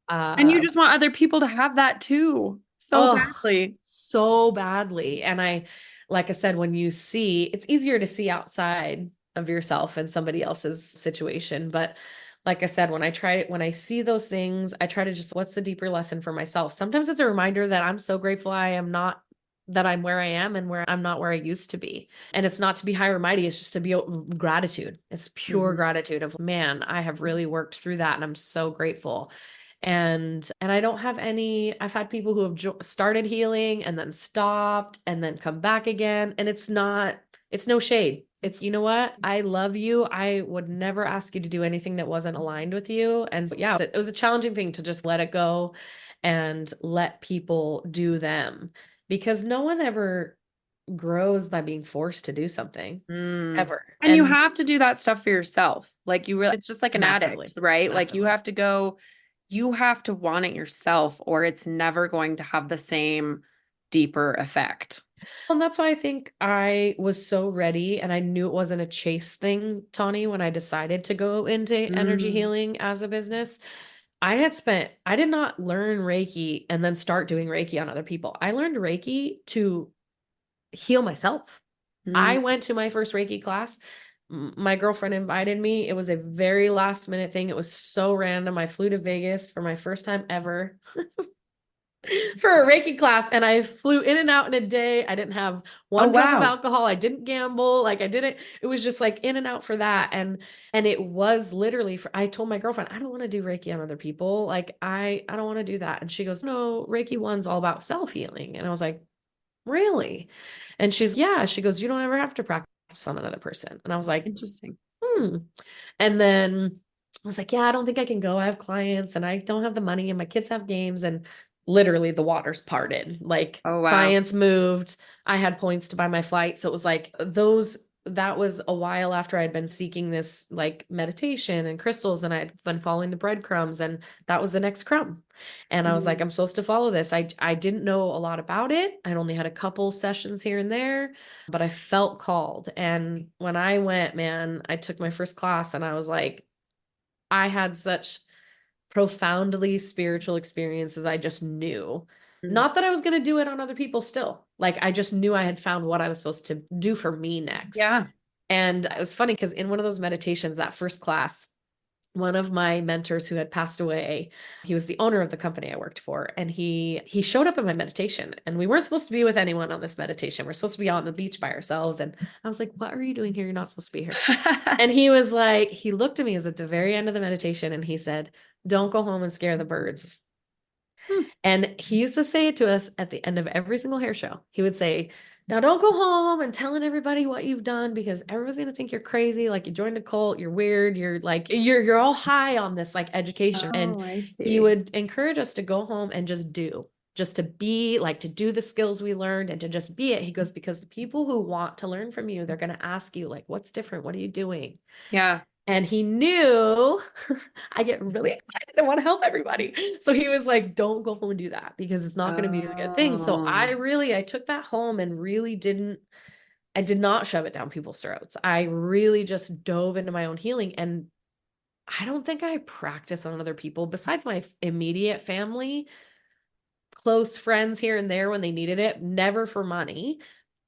And you Uh, just want other people to have that too, so oh, badly. so badly. And like I said, when you see, it's easier to see outside of yourself and somebody else's situation. But like I said, when I see those things, I try to just, what's the deeper lesson for myself? Sometimes it's a reminder that I'm so grateful that I'm where I am and where I'm not where I used to be. And it's not to be high or mighty. It's just to be gratitude. It's pure Mhm. gratitude of, man, I have really worked through that. And I'm so grateful. And I don't have any. I've had people who have started healing and then stopped and then come back again, and it's no shade. It's, you know what, I love you, I would never ask you to do anything that wasn't aligned with you. And so, yeah, it was a challenging thing to just let it go and let people do them, because no one ever grows by being forced to do something, Mm. ever. And you And have to do that stuff for yourself. Like you really, it's just like an addict, massively, right? Like massively. you have to want it yourself, or it's never going to have the same deeper effect. And that's why I think I was so ready, and I knew it wasn't a chase thing, Tawny, when I decided to go into energy Mm. healing as a business. I did not learn Reiki and then start doing Reiki on other people. I learned Reiki to heal myself. I Mm. went to my first Reiki class. My girlfriend invited me. It was a very last minute thing. It was so random. I flew to Vegas for my first time ever for a Reiki class, and I flew in and out in a day. I didn't have Oh, one drop of wow. alcohol. I didn't gamble. Like, I didn't, it was just like in and out for that. And it was literally for, I told my girlfriend, I don't want to do Reiki on other people. Like, I don't want to do that. And she goes, no, Reiki one's all about self-healing. And I was like, really? And yeah, she goes, you don't ever have to practice on another person. And I was like, Interesting. hmm. And then I was like, yeah, I don't think I can go. I have clients and I don't have the money and my kids have games. And literally the waters parted. Like, Oh, wow. clients moved. I had points to buy my flight. So it was like that was a while after I'd been seeking this like meditation and crystals, and I'd been following the breadcrumbs, and that was the next crumb. And I was like, Mm. I'm supposed to follow this. I didn't know a lot about it. I'd only had a couple sessions here and there, but I felt called. And when I went, man, I took my first class and I was like, I had such profoundly spiritual experiences. I just knew. Mm. Not that I was going to do it on other people still. Like, I just knew I had found what I was supposed to do for me next. Yeah. And it was funny because in one of those meditations, that first class, one of my mentors who had passed away, he was the owner of the company I worked for, and he showed up in my meditation, and we weren't supposed to be with anyone on this meditation. We're supposed to be on the beach by ourselves. And I was like, what are you doing here? You're not supposed to be here. And he was like, he looked at me, as at the very end of the meditation, and he said, don't go home and scare the birds. Hmm. And he used to say it to us at the end of every single hair show. He would say, now don't go home and telling everybody what you've done, because everyone's gonna think you're crazy, like you joined a cult, you're weird, you're like you're all high on this like education. And Oh, I he see. would encourage us to go home and just to be like, to do the skills we learned and to just be it. He goes, because the people who want to learn from you, they're gonna ask you, like, what's different? What are you doing? Yeah. And he knew I get really excited and want to help everybody. So he was like, don't go home and do that, because it's not going to be a good thing. So Oh. I took that home and really I did not shove it down people's throats. I really just dove into my own healing. And I don't think I practice on other people besides my immediate family, close friends here and there when they needed it, never for money,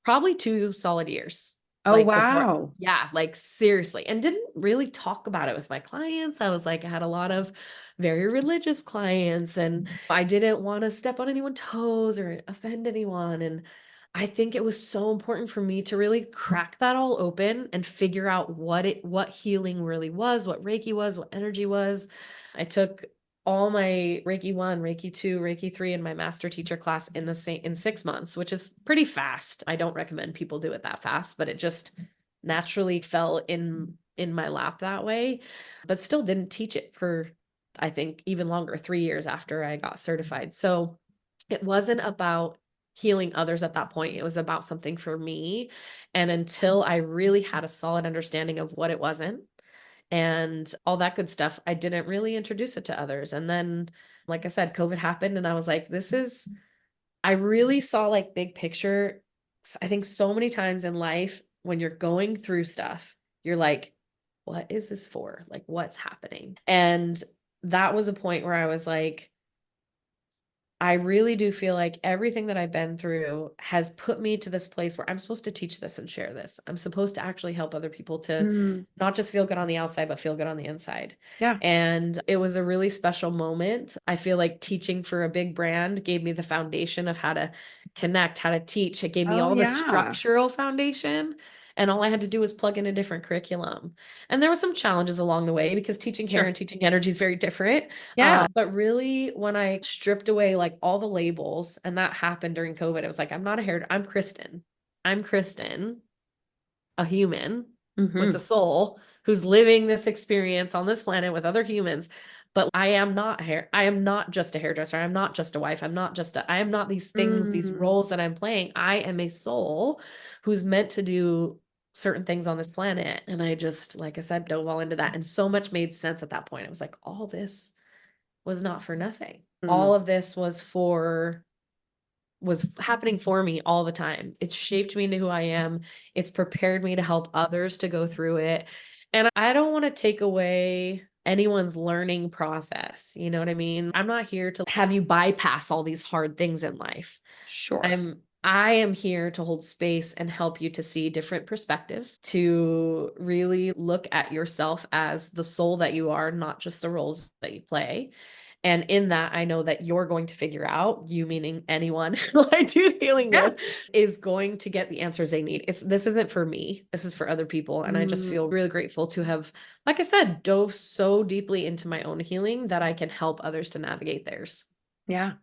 probably 2 solid years. Oh, Like, before, wow. yeah, like seriously, and didn't really talk about it with my clients. I was like, I had a lot of very religious clients, and I didn't want to step on anyone's toes or offend anyone. And I think it was so important for me to really crack that all open and figure out what healing really was, what Reiki was, what energy was. I took all my Reiki 1, Reiki 2, Reiki 3 in my master teacher class in 6 months, which is pretty fast. I don't recommend people do it that fast, but it just naturally fell in my lap that way. But still didn't teach it for, I think, even longer, 3 years after I got certified. So it wasn't about healing others at that point. It was about something for me. And until I really had a solid understanding of what it wasn't and all that good stuff, I didn't really introduce it to others. And then, like I said, COVID happened and I was like, I really saw like big picture. I think so many times in life when you're going through stuff, you're like, what is this for? Like, what's happening? And that was a point where I was like, I really do feel like everything that I've been through has put me to this place where I'm supposed to teach this and share this. I'm supposed to actually help other people to Mm, not just feel good on the outside, but feel good on the inside. yeah. And it was a really special moment. I feel like teaching for a big brand gave me the foundation of how to connect, how to teach. It gave me Oh, all the yeah. structural foundation. And all I had to do was plug in a different curriculum. And there were some challenges along the way because teaching hair Sure. and teaching energy is very different. Yeah. But really, when I stripped away like all the labels, and that happened during COVID, it was like, I'm not a hair, I'm Kristen. I'm Kristen, a human with a Hmm. soul who's living this experience on this planet with other humans. But I am not hair. I am not just a hairdresser. I'm not just a wife. I am not these things, these Mm, roles that I'm playing. I am a soul who's meant to do certain things on this planet. And I just, like I said, dove all into that. And so much made sense at that point. I was like, all this was not for nothing. mm, All of this was happening for me all the time. It's shaped me into who I am. It's prepared me to help others to go through it. And I don't want to take away anyone's learning process. You know what I mean? I'm not here to have you bypass all these hard things in life. sure. I am here to hold space and help you to see different perspectives, to really look at yourself as the soul that you are, not just the roles that you play. And in that, I know that you're going to figure out, you meaning anyone who I do healing Yeah. with, is going to get the answers they need. This isn't for me. This is for other people. And I just Mm, feel really grateful to have, like I said, dove so deeply into my own healing that I can help others to navigate theirs. yeah.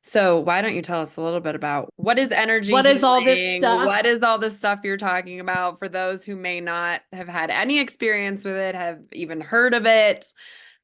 So, why don't you tell us a little bit about what is energy What is all this healing? stuff? What is all this stuff you're talking about for those who may not have had any experience with it, have even heard of it?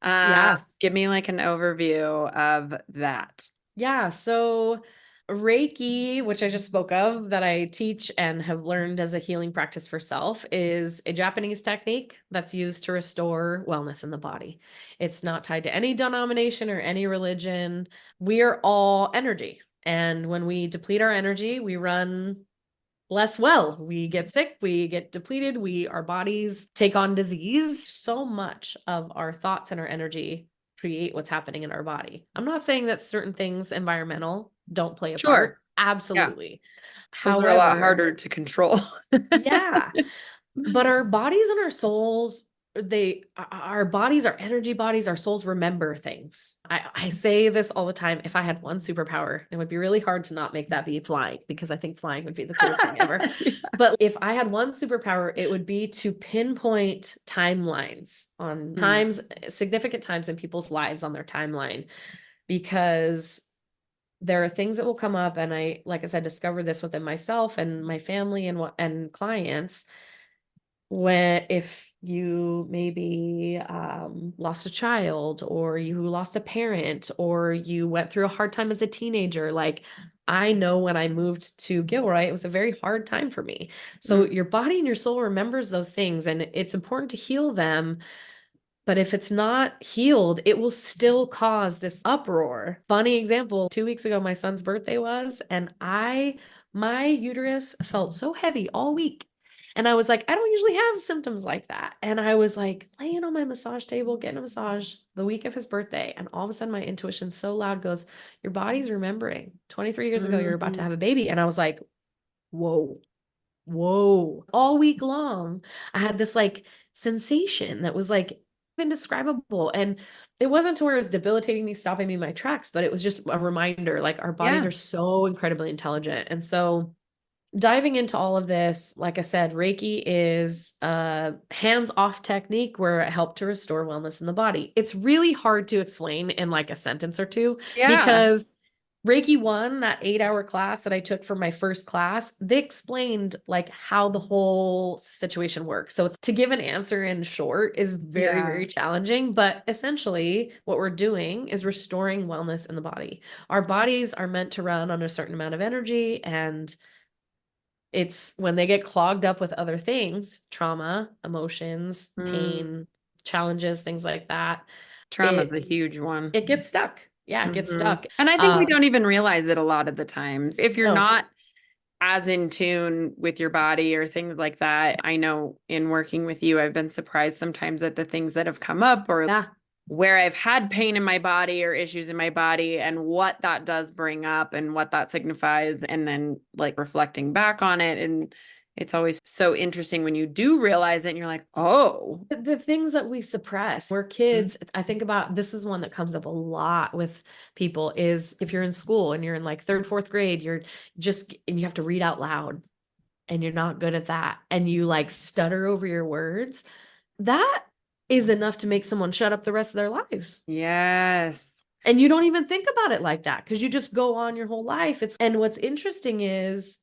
Yeah. Give me like an overview of that. Yeah. So Reiki, which I just spoke of, that I teach and have learned as a healing practice for self, is a Japanese technique that's used to restore wellness in the body. It's not tied to any denomination or any religion. We are all energy. And when we deplete our energy, we run less well. We get sick, we get depleted, our bodies take on disease. So much of our thoughts and our energy create what's happening in our body. I'm not saying that certain things environmental don't play a Sure. part. Yeah. Absolutely. Those are a lot However, harder to control. yeah, but our bodies and our souls, our bodies, our energy bodies, our souls remember things. I say this all the time. If I had one superpower, it would be really hard to not make that be flying, because I think flying would be the coolest thing ever. But if I had one superpower, it would be to pinpoint timelines on Mm, times, significant times in people's lives on their timeline, because there are things that will come up. And I, like I said, discovered this within myself and my family and clients, when if you maybe lost a child, or you lost a parent, or you went through a hard time as a teenager. Like, I know when I moved to Gilroy, it was a very hard time for me. So mm, your body and your soul remembers those things, and it's important to heal them. But if it's not healed, it will still cause this uproar. Funny example, 2 weeks ago, my son's birthday was, and my uterus felt so heavy all week. And I was like, I don't usually have symptoms like that. And I was like laying on my massage table, getting a massage the week of his birthday. And all of a sudden, my intuition so loud goes, your body's remembering 23 years ago, you're about to mm. have a baby. And I was like, whoa. Whoa. All week long, I had this like sensation that was like indescribable. And it wasn't to where it was debilitating me, stopping me in my tracks, but it was just a reminder, like, our bodies Yeah. are so incredibly intelligent. And so diving into all of this, like I said, Reiki is a hands-off technique where it helped to restore wellness in the body. It's really hard to explain in like a sentence or two, Yeah. because Reiki 1, that 8-hour class that I took for my first class, they explained like how the whole situation works. So it's, to give an answer in short is very, Yeah. very challenging. But essentially, what we're doing is restoring wellness in the body. Our bodies are meant to run on a certain amount of energy, and it's when they get clogged up with other things, trauma, emotions, Mm. pain, challenges, things like that, Trauma is it a huge one. it gets stuck. Yeah, it gets Mhm. stuck. And I think we don't even realize it a lot of the times. If you're No. not as in tune with your body or things like that, I know in working with you, I've been surprised sometimes at the things that have come up or Yeah. where I've had pain in my body or issues in my body and what that does bring up and what that signifies. And then like reflecting back on it. And it's always so interesting when you do realize it and you're like, oh, The things that we suppress. We're kids. I think about this is one that comes up a lot with people is if you're in school and you're in like third, fourth grade, you're just, and you have to read out loud and you're not good at that. And you like stutter over your words. That is enough to make someone shut up the rest of their lives. yes. And you don't even think about it like that because you just go on your whole life. And what's interesting is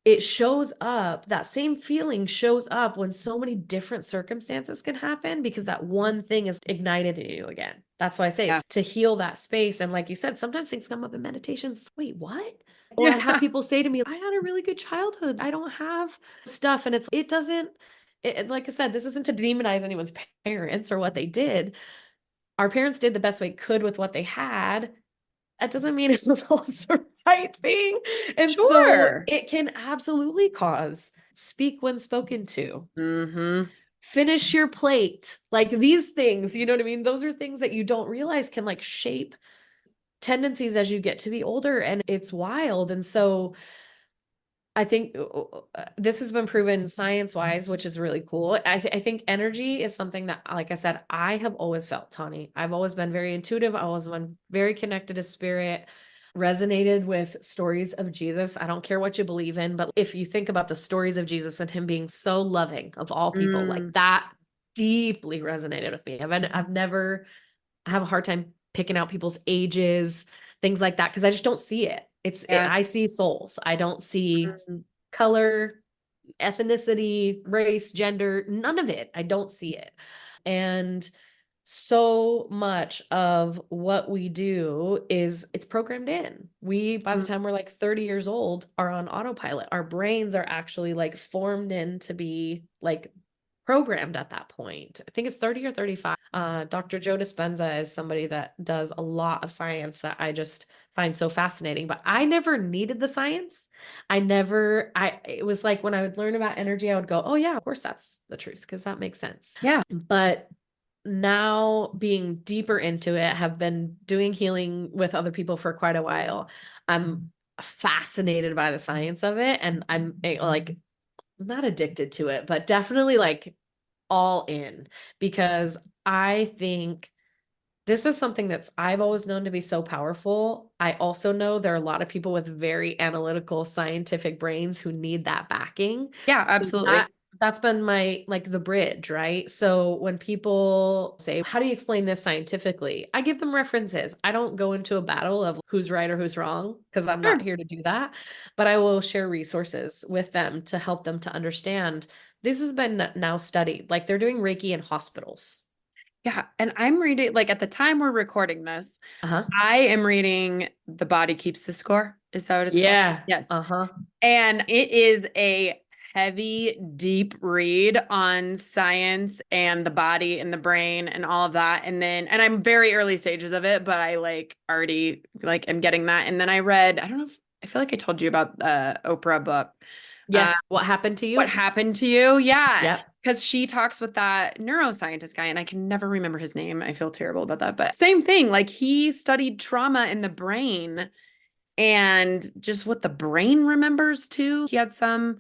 it shows up, that same feeling shows up when so many different circumstances can happen because that one thing is ignited in you again. That's why I say Yeah. it's to heal that space. And like you said, sometimes things come up in meditations. Wait, what? Or I have Yeah. people say to me, I had a really good childhood. I don't have stuff. And it doesn't, like I said, this isn't to demonize anyone's parents or what they did. Our parents did the best they could with what they had. That doesn't mean it was always the right thing. And so Sure. it can absolutely cause speak when spoken to, Mm-hmm. finish your plate. Like these things, you know what I mean? Those are things that you don't realize can like shape tendencies as you get to be older. And it's wild. And so I think this has been proven science wise, which is really cool. I think energy is something that, like I said, I have always felt, Tawny. I've always been very intuitive. I always been very connected to spirit, resonated with stories of Jesus. I don't care what you believe in, but if you think about the stories of Jesus and him being so loving of all people, like Mm. that deeply resonated with me. I've never, I have a hard time picking out people's ages, things like that, because I just don't see it. Yeah. I see souls. I don't see Mm. color, ethnicity, race, gender, none of it. I don't see it. And so much of what we do is it's programmed in. We, by the Mm. time we're like 30 years old, are on autopilot. Our brains are actually like formed in to be like programmed at that point. I think it's 30 or 35. Dr. Joe Dispenza is somebody that does a lot of science that I just find so fascinating, but I never needed the science. It was like when I would learn about energy, I would go, oh yeah, of course that's the truth because that makes sense. Yeah. But now being deeper into it, have been doing healing with other people for quite a while. I'm fascinated by the science of it and I'm like not addicted to it, but definitely like all in because I think this is something that's I've always known to be so powerful. I also know there are a lot of people with very analytical scientific brains who need that backing. Yeah, So absolutely. that's been my like the bridge, right? So when people say, "How do you explain this scientifically?" I give them references. I don't go into a battle of who's right or who's wrong because I'm not Sure. here to do that, but I will share resources with them to help them to understand. This has been now studied. Like they're doing Reiki in hospitals. Yeah. And I'm reading, like at the time we're recording this, Uh-huh. I am reading The Body Keeps the Score. Is that what it's called? Yeah. Yes. Uh-huh. And it is a heavy, deep read on science and the body and the brain and all of that. And I'm very early stages of it, but I like already like am getting that. And then I read, I don't know if I feel like I told you about the Oprah book. Uh, Yes. What happened to What you? happened to you? Yeah. Yep. Because she talks with that neuroscientist guy, and I can never remember his name. I feel terrible about that. But same thing. Like he studied trauma in the brain and just what the brain remembers too. He had some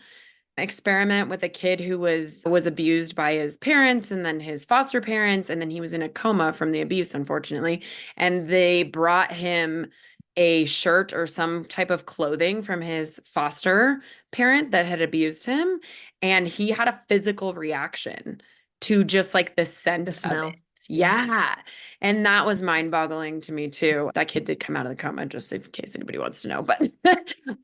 experiment with a kid who was abused by his parents and then his foster parents, and then he was in a coma from the abuse, unfortunately. And they brought him a shirt or some type of clothing from his foster parent that had abused him, and he had a physical reaction to just like the The scent of it. smell. Yeah. And that was mind-boggling to me too. That kid did come out of the coma, just in case anybody wants to know. But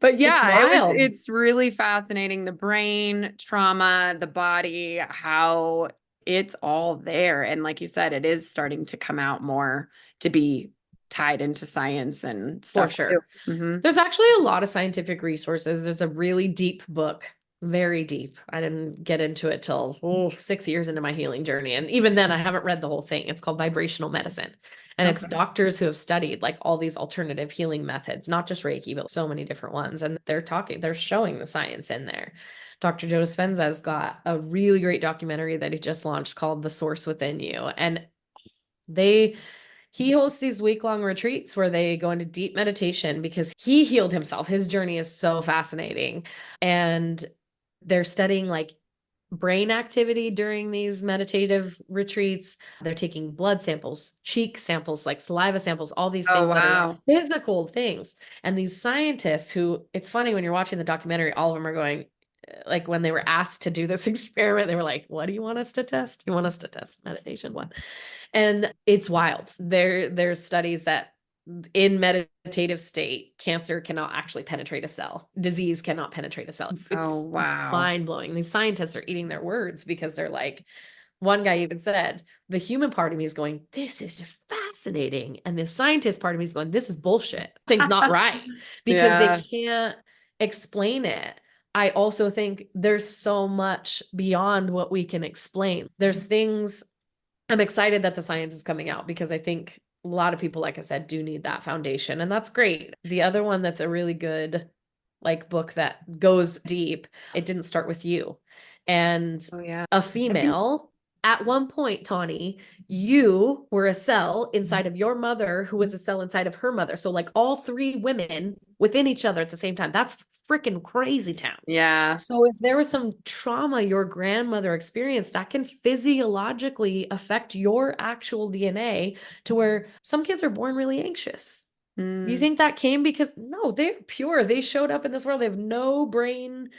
but It's yeah, wild. it's really fascinating. The brain, trauma, the body, how it's all there. And like you said, it is starting to come out more to be tied into science and For stuff too. sure. Hmm. There's actually a lot of scientific resources. There's a really deep book, very deep. I didn't get into it till 6 years into my healing journey. And even then, I haven't read the whole thing. It's called Vibrational Medicine. And it's Okay. doctors who have studied like all these alternative healing methods, not just Reiki, but so many different ones. And they're showing the science in there. Dr. Joe Dispenza's got a really great documentary that he just launched called The Source Within You. And they he hosts these week-long retreats where they go into deep meditation because he healed himself. His journey is so fascinating. And they're studying like brain activity during these meditative retreats. They're taking blood samples, cheek samples, like saliva samples, all these Oh, things that are wow. physical things. And these scientists who, it's funny when you're watching the documentary, all of them are going, like when they were asked to do this experiment, they were like, what do you want us to test? You want us to test meditation? What? And it's wild. There's studies that in meditative state, cancer cannot actually penetrate a cell. Disease cannot penetrate a cell. Oh, It's wow. mind blowing. These scientists are eating their words because they're like, one guy even said, the human part of me is going, this is fascinating. And the scientist part of me is going, this is bullshit. Things not right because they Yeah. can't explain it. I also think there's so much beyond what we can explain. There's things I'm excited that the science is coming out because I think a lot of people, like I said, do need that foundation. And that's great. The other one that's a really good like book that goes deep, It Didn't Start With You. And Oh, yeah. a I think, female, at one point, Tawny, you were a cell inside of your mother who was a cell inside of her mother. So like all three women within each other at the same time. That's freaking crazy town. yeah. So if there was some trauma your grandmother experienced, that can physiologically affect your actual DNA to where some kids are born really anxious. You Mm, think that came because no, they're pure. They showed up in this world. They have no brain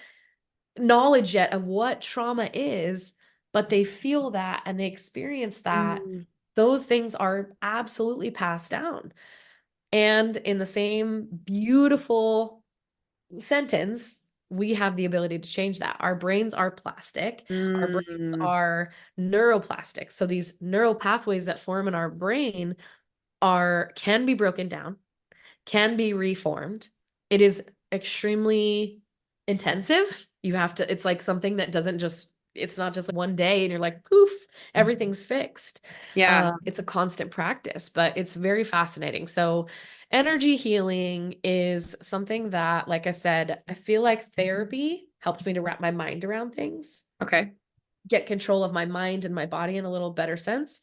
knowledge yet of what trauma is, but they feel that and they experience that. mm, Those things are absolutely passed down. And in the same beautiful sentence, we have the ability to change that. Our brains are plastic. Our brains mm, are neuroplastic. So these neural pathways that form in our brain are can be broken down, can be reformed. It is extremely intensive. You have to, it's like something that doesn't just, it's not just one day and you're like, poof, everything's fixed. yeah. It's a constant practice, but it's very fascinating. So, energy healing is something that, like I said, I feel like therapy helped me to wrap my mind around things, Okay. get control of my mind and my body in a little better sense.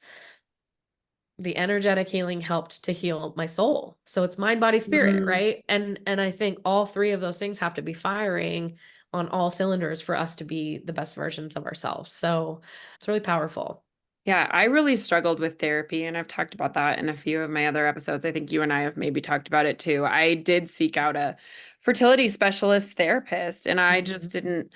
The energetic healing helped to heal my soul. So it's mind, body, spirit, Mm, right? And I think all three of those things have to be firing on all cylinders for us to be the best versions of ourselves. So it's really powerful. yeah. I really struggled with therapy, and I've talked about that in a few of my other episodes. I think you and I have maybe talked about it too. I did seek out a fertility specialist therapist, and Mhm.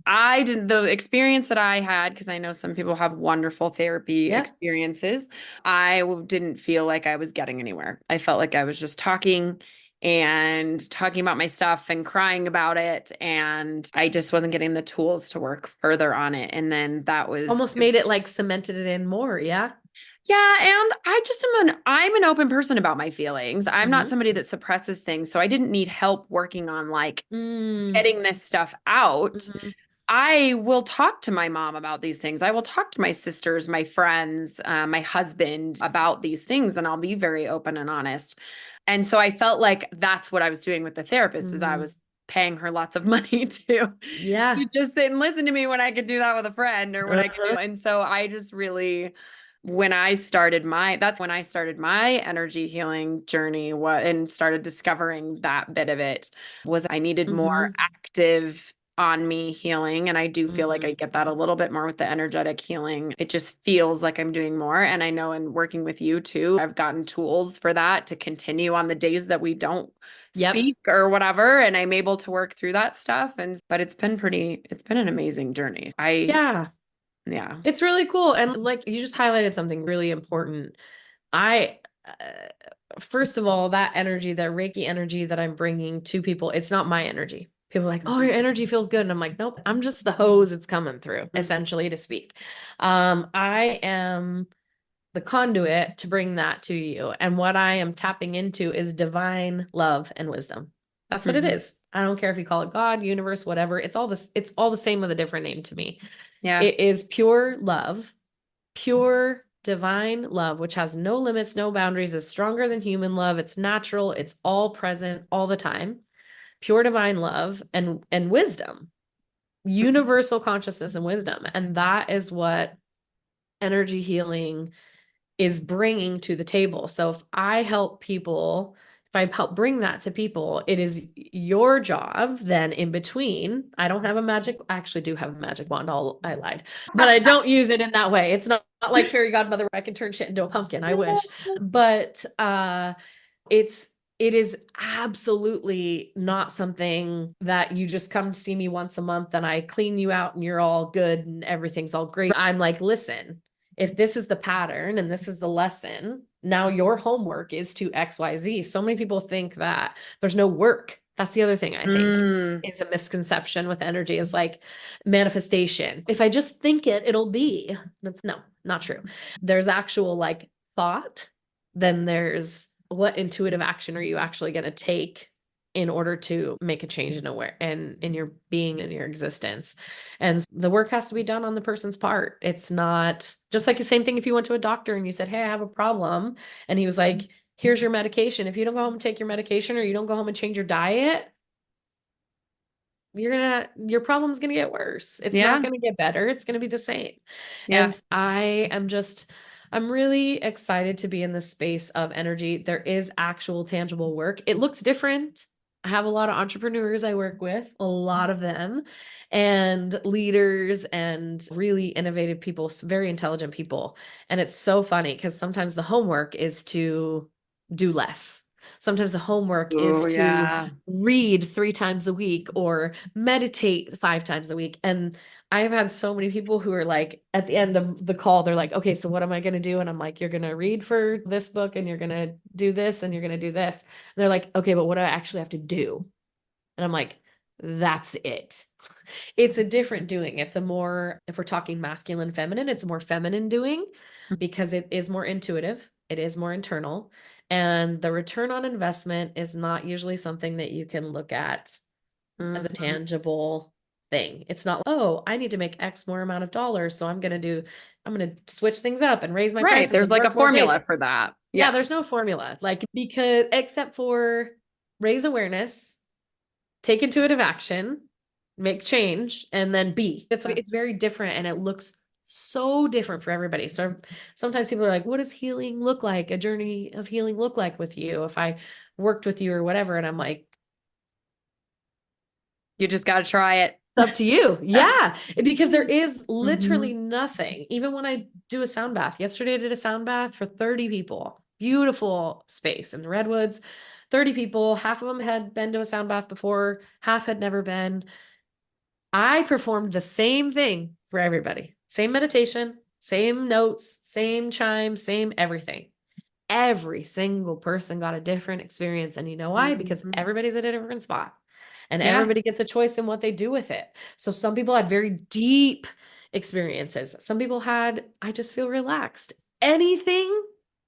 I didn't, the experience that I had, because I know some people have wonderful therapy Yeah. experiences, didn't feel like I was getting anywhere. I felt like I was just talking and talking about my stuff and crying about it. And I just wasn't getting the tools to work further on it. And then that was, Almost made it like cemented it in more. Yeah. yeah. And I'm an open person about my feelings. I'm not Hmm. somebody that suppresses things. So I didn't need help working on like Mm. getting this stuff out. Hmm. I will talk to my mom about these things. I will talk to my sisters, my friends, my husband about these things, and I'll be very open and honest. And so I felt like that's what I was doing with the therapist is I Hmm. was paying her lots of money to Yeah. just sit and listen to me when I could do that with a friend or when I could do. Uh-huh. And so I just really that's when I started my energy healing journey and started discovering that bit of it was I needed more Hmm. active on me healing. And I do feel like I Hmm. get that a little bit more with the energetic healing. It just feels like I'm doing more. And I know in working with you too, I've gotten tools for that to continue on the days that we don't Yep. speak or whatever. And I'm able to work through that stuff. But it's been an amazing journey. Yeah. Yeah. It's really cool. And like you just highlighted something really important. I, first of all, that energy, that Reiki energy that I'm bringing to people, it's not my energy. People are like, oh, your energy feels good. And I'm like, nope, I'm just the hose it's coming through, essentially, to speak. I am the conduit to bring that to you. And what I am tapping into is divine love and wisdom. That's what it Mm-hmm. is. I don't care if you call it God, universe, whatever. It's all the same with a different name to me. Yeah. It is pure love, pure divine love, which has no limits, no boundaries, is stronger than human love. It's natural, it's all present all the time. Pure divine love and wisdom, universal consciousness and wisdom. And that is what energy healing is bringing to the table. So if I help people, if I help bring that to people, it is your job then in between. I don't have a magic, I actually do have a magic wand. I lied, but I don't use it in that way. It's not like fairy godmother where I can turn shit into a pumpkin. I wish. But it's it is absolutely not something that you just come to see me once a month and I clean you out and you're all good and everything's all great. I'm like, listen, if this is the pattern and this is the lesson, now your homework is to XYZ. So many people think that there's no work. That's the other thing I think Mm. is a misconception with energy is like manifestation. If I just think it, it'll be. That's no, not true. There's actual like thought, then there's what intuitive action are you actually going to take in order to make a change and in your being and your existence. And the work has to be done on the person's part. It's not just like the same thing if you went to a doctor and you said, hey, I have a problem. And he was like, here's your medication. If you don't go home and take your medication or you don't go home and change your diet, your problem's gonna get worse. It's not Yeah. gonna get better. It's gonna be the same. Yeah. And I'm really excited to be in this space of energy. There is actual tangible work. It looks different. I have a lot of entrepreneurs I work with, a lot of them, and leaders and really innovative people, very intelligent people. And it's so funny because sometimes the homework is to do less. Sometimes the homework is Oh, to yeah. read 3 times a week or meditate 5 times a week. And I've had so many people who are like, at the end of the call, they're like, okay, so what am I going to do? And I'm like, you're going to read for this book and you're going to do this and you're going to do this. And they're like, okay, but what do I actually have to do? And I'm like, that's it. It's a different doing. It's a more, if we're talking masculine, feminine, it's a more feminine doing because it is more intuitive. It is more internal. And the return on investment is not usually something that you can look at as a Mhm. tangible thing. It's not, oh, I need to make X more amount of dollars. So I'm going to switch things up and raise my Right. prices There's and like a work more days. formula for that. Yeah, Yeah. there's no formula. Like, because except for raise awareness, take intuitive action, make change, and then be. It's very different and it looks so different for everybody. So sometimes people are like, what does healing look like? A journey of healing look like with you if I worked with you or whatever? And I'm like, You just got to try it. it's up to you. Yeah. Because there is Mm-hmm. literally nothing. Even when I do a sound bath, yesterday I did a sound bath for 30 people. Beautiful space in the Redwoods. 30 people, half of them had been to a sound bath before, half had never been. I performed the same thing for everybody. Same meditation, same notes, same chimes, same everything. Every single person got a different experience. And you know why? Because Mhm. everybody's at a different spot and Yeah. everybody gets a choice in what they do with it. So some people had very deep experiences. Some people had, I just feel relaxed. Anything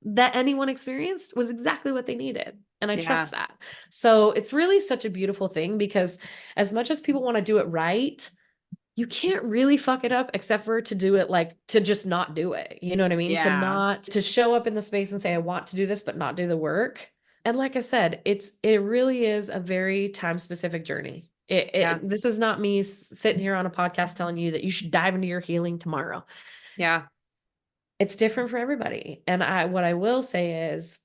that anyone experienced was exactly what they needed. And I Yeah. trust that. So it's really such a beautiful thing because as much as people want to do it right, you can't really fuck it up except for to do it like to just not do it. You know what I mean? To Yeah. not to show up in the space and say, I want to do this, but not do the work. And like I said, it really is a very time specific journey. Yeah. This is not me sitting here on a podcast telling you that you should dive into your healing tomorrow. Yeah. It's different for everybody. And what I will say is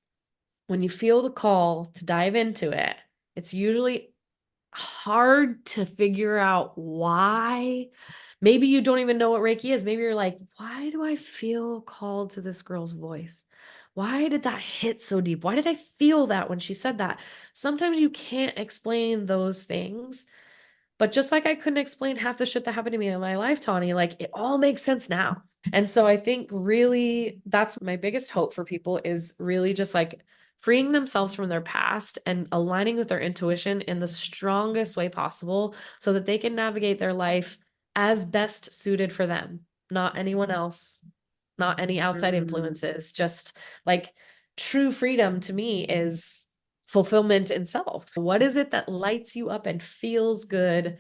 when you feel the call to dive into it, it's usually hard to figure out why. Maybe you don't even know what Reiki is. Maybe you're like, why do I feel called to this girl's voice? Why did that hit so deep? Why did I feel that when she said that? Sometimes you can't explain those things, But just like I couldn't explain half the shit that happened to me in my life, Tawny, like it all makes sense now. And so I think really that's my biggest hope for people is really just like freeing themselves from their past and aligning with their intuition in the strongest way possible so that they can navigate their life as best suited for them, not anyone else, not any outside Mm. influences. Just like true freedom to me is fulfillment in self. What is it that lights you up and feels good,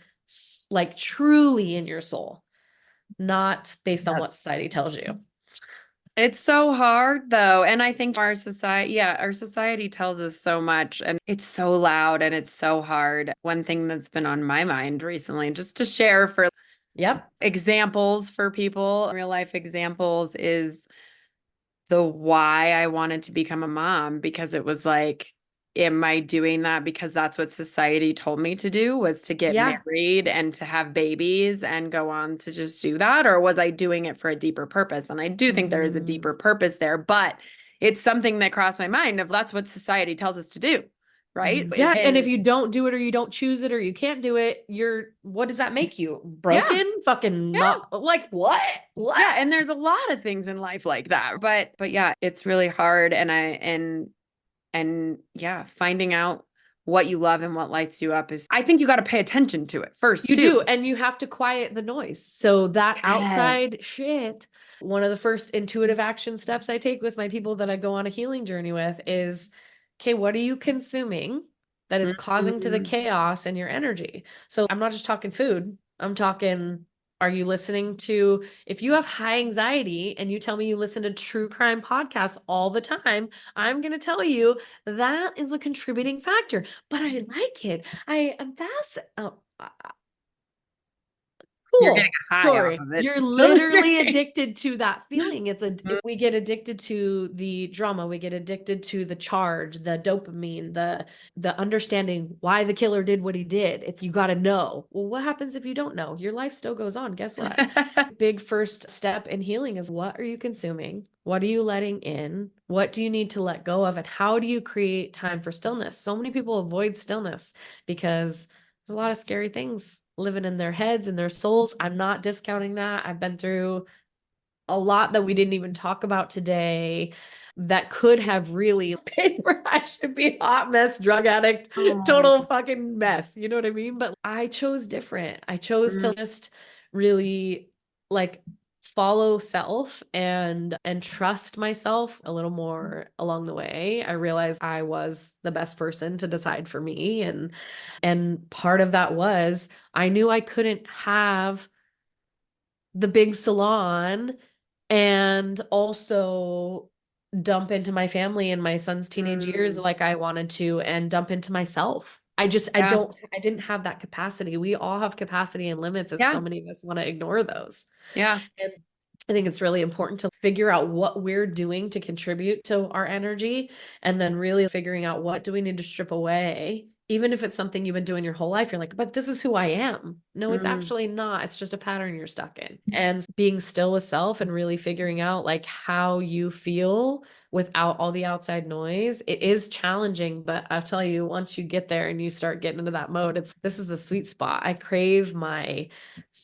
like truly in your soul, not based on what society tells you? It's so hard though. And I think our society tells us so much and it's so loud and it's so hard. One thing that's been on my mind recently, just to share for Yep. examples for people, real life examples, is the why I wanted to become a mom because it was like, am I doing that because that's what society told me to do was to get Yeah. married and to have babies and go on to just do that? Or was I doing it for a deeper purpose? And I do think there is a Mm. deeper purpose there, but it's something that crossed my mind of that's what society tells us to do, right? Yeah. And if you don't do it or you don't choose it or you can't do it, what does that make you? Yeah, Broken? Fucking yeah. not like what? What? Yeah, and there's a lot of things in life like that. But yeah, it's really hard and yeah, finding out what you love and what lights you up is I think you got to pay attention to it first You too. do, and you have to quiet the noise. So that Yes. outside shit, one of the first intuitive action steps I take with my people that I go on a healing journey with is, okay, what are you consuming that is causing to the Mm. chaos in your energy? So I'm not just talking food. I'm talking, are you listening to, if you have high anxiety and you tell me you listen to true crime podcasts all the time, I'm going to tell you that is a contributing factor, but I like it. I am fast. Oh, You're getting cool a high off story. of it. You're So literally you're addicted to that feeling. We get addicted to the drama, we get addicted to the charge, the dopamine, the understanding why the killer did what he did. It's you got to know. Well, what happens if you don't know? Your life still goes on. Guess what? Big first step in healing is what are you consuming? What are you letting in? What do you need to let go of? And how do you create time for stillness? So many people avoid stillness because there's a lot of scary things living in their heads and their souls. I'm not discounting that. I've been through a lot that we didn't even talk about today that could have really been where I should be a hot mess, drug addict, Oh. total fucking mess. You know what I mean? But I chose different. I chose Mm. to just really like follow self and trust myself a little more along the way. I realized I was the best person to decide for me and part of that was I knew I couldn't have the big salon and also dump into my family in my son's teenage years Mm. like I wanted to and dump into myself. Yeah. I didn't have that capacity. We all have capacity and limits, and so Yeah. many of us want to ignore those. Yeah. And I think it's really important to figure out what we're doing to contribute to our energy and then really figuring out what do we need to strip away. Even if it's something you've been doing your whole life, you're like, but this is who I am. No, it's Mm. actually not. It's just a pattern you're stuck in. And being still with self and really figuring out like how you feel without all the outside noise. It is challenging, but I'll tell you, once you get there and you start getting into that mode, this is a sweet spot. I crave my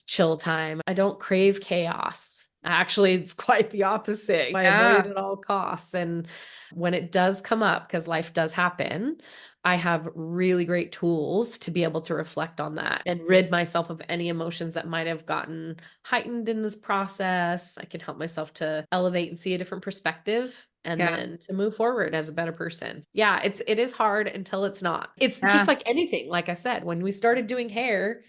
chill time. I don't crave chaos. Actually, it's quite the opposite. I avoid it Yeah. at all costs. And when it does come up, because life does happen, I have really great tools to be able to reflect on that and rid myself of any emotions that might have gotten heightened in this process. I can help myself to elevate and see a different perspective and Yeah. then to move forward as a better person. Yeah, it is hard until it's not. It's just Yeah. like anything. Like I said, when we started doing hair,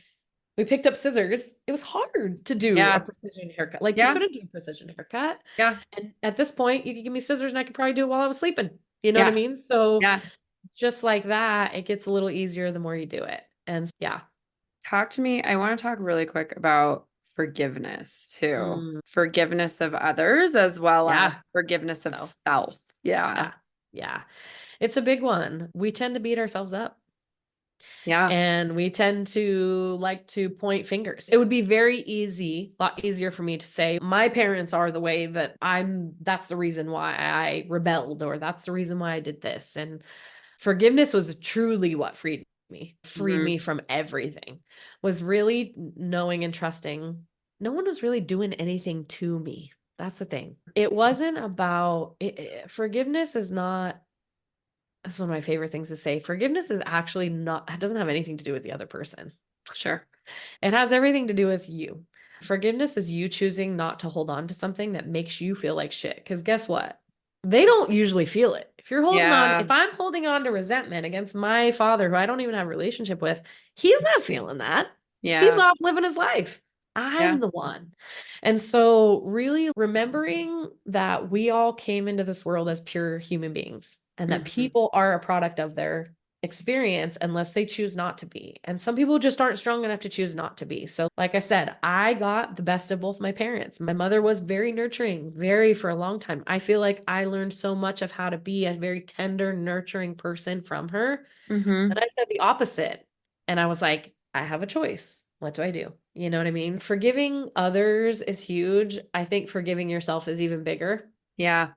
we picked up scissors. It was hard to do a Yeah. precision haircut. Like you Yeah. couldn't do a precision haircut. Yeah. And at this point, you could give me scissors and I could probably do it while I was sleeping. You know what I Yeah. mean? So Yeah. just like that, it gets a little easier the more you do it. And yeah. Talk to me. I want to talk really quick about forgiveness too. Mm, Forgiveness of others as well as yeah. forgiveness of So self. Yeah. yeah. Yeah. It's a big one. We tend to beat ourselves up. Yeah. And we tend to like to point fingers. It would be very easy, a lot easier for me to say, my parents are the way that that's the reason why I rebelled, or that's the reason why I did this. And forgiveness was truly what freed me. me, freed Mhm. me from everything, was really knowing and trusting no one was really doing anything to me. That's the thing. It wasn't about forgiveness is not, that's one of my favorite things to say. Forgiveness is actually not, it doesn't have anything to do with the other person. Sure. It has everything to do with you. Forgiveness is you choosing not to hold on to something that makes you feel like shit. Because guess what? They don't usually feel it. If you're holding on, Yeah. if I'm holding on to resentment against my father, who I don't even have a relationship with, he's not feeling that. He's Yeah. off living his life. I'm Yeah. the one. And so, really remembering that we all came into this world as pure human beings and that Mhm. people are a product of their experience unless they choose not to be. And some people just aren't strong enough to choose not to be. So, like I said, I got the best of both my parents. My mother was very nurturing, very for a long time. I feel like I learned so much of how to be a very tender, nurturing person from her. And Mhm. I said the opposite. And I was like, I have a choice. What do I do? You know what I mean? Forgiving others is huge. I think forgiving yourself is even bigger Yeah.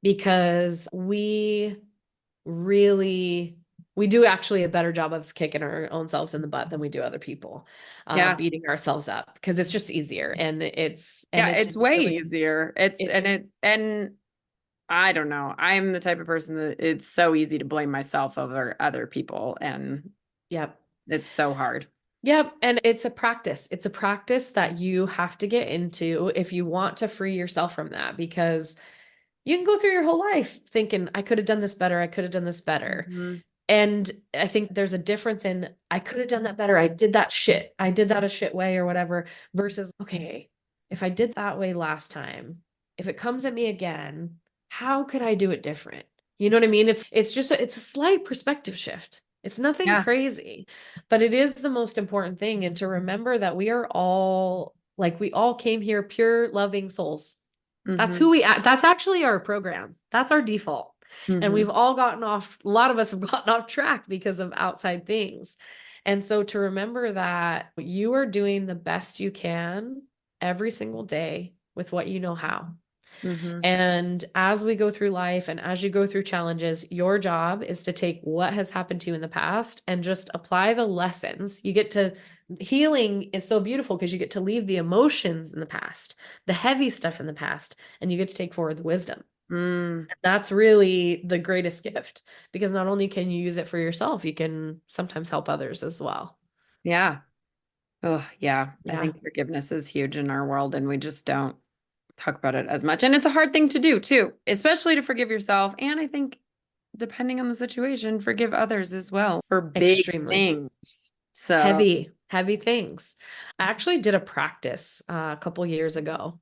because really we do actually a better job of kicking our own selves in the butt than we do other people, Yeah. beating ourselves up because it's just easier and Yeah, it's it's way really easier. it's And I don't know. I'm the type of person that it's so easy to blame myself over other people, and yep. it's so hard. Yep. And it's a practice. It's a practice that you have to get into if you want to free yourself from that, because you can go through your whole life thinking, I could have done this better. I could have done this better. Mhm. And I think there's a difference in, I could have done that better. I did that shit. I did that a shit way or whatever, versus, okay, if I did that way last time, if it comes at me again, how could I do it different? You know what I mean? It's just it's a slight perspective shift. It's nothing Yeah. crazy, but it is the most important thing. And to remember that we are all like, we all came here pure loving souls. That's Mhm. who we that's actually our program. That's our default. And we've Mhm. all gotten off, a lot of us have gotten off track because of outside things. And so to remember that you are doing the best you can every single day with what you know how. Mhm. And as we go through life and as you go through challenges, your job is to take what has happened to you in the past and just apply the lessons. You get to, healing is so beautiful because you get to leave the emotions in the past, the heavy stuff in the past, and you get to take forward the wisdom. Mm. That's really the greatest gift, because not only can you use it for yourself, you can sometimes help others as well. Yeah. Oh, yeah. I Yeah, think forgiveness is huge in our world, and we just don't talk about it as much. And it's a hard thing to do too, especially to forgive yourself. And I think depending on the situation, forgive others as well for big extremely. things. So, Heavy, heavy things. I actually did a practice a couple years ago,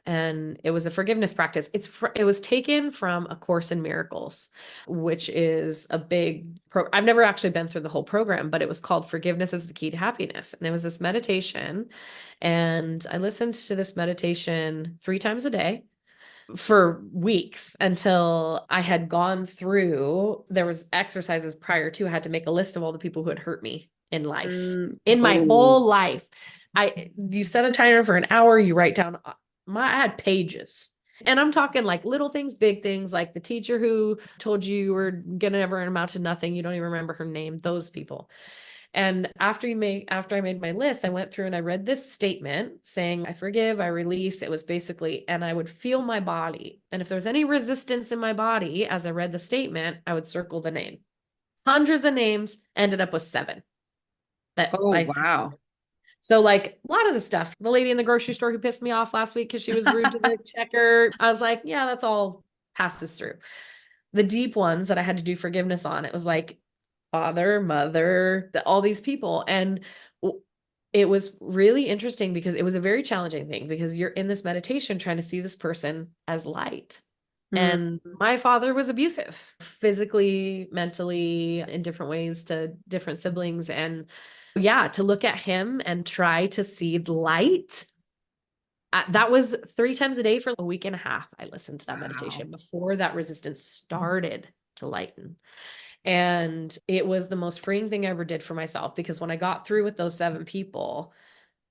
and it was a forgiveness practice. It was taken from A Course in Miracles, which is a big I've never actually been through the whole program, but it was called Forgiveness is the Key to Happiness. And it was this meditation, and I listened to this meditation 3 times a day for weeks until I had gone through, there was exercises prior to, I had to make a list of all the people who had hurt me in life, in my oh, whole life. You set a timer for an hour, you write down I had pages. And I'm talking like little things, big things, like the teacher who told you were gonna never amount to nothing. You don't even remember her name, those people. And after I made my list, I went through and I read this statement saying, I forgive, I release. It was basically, and I would feel my body. And if there's any resistance in my body, as I read the statement, I would circle the name. Hundreds of names, ended up with 7 that oh, I wow. circled. So, like a lot of the stuff, the lady in the grocery store who pissed me off last week because she was rude to the checker, I was like, yeah, that's all passes through. The deep ones that I had to do forgiveness on, it was like father, mother, all these people. And it was really interesting because it was a very challenging thing, because you're in this meditation trying to see this person as light. Mm, And my father was abusive, physically, mentally, in different ways to different siblings. And yeah, to look at him and try to see the light. That was 3 times a day for a week and a half. I listened to that wow. meditation before that resistance started to lighten. And it was the most freeing thing I ever did for myself, because when I got through with those 7 people,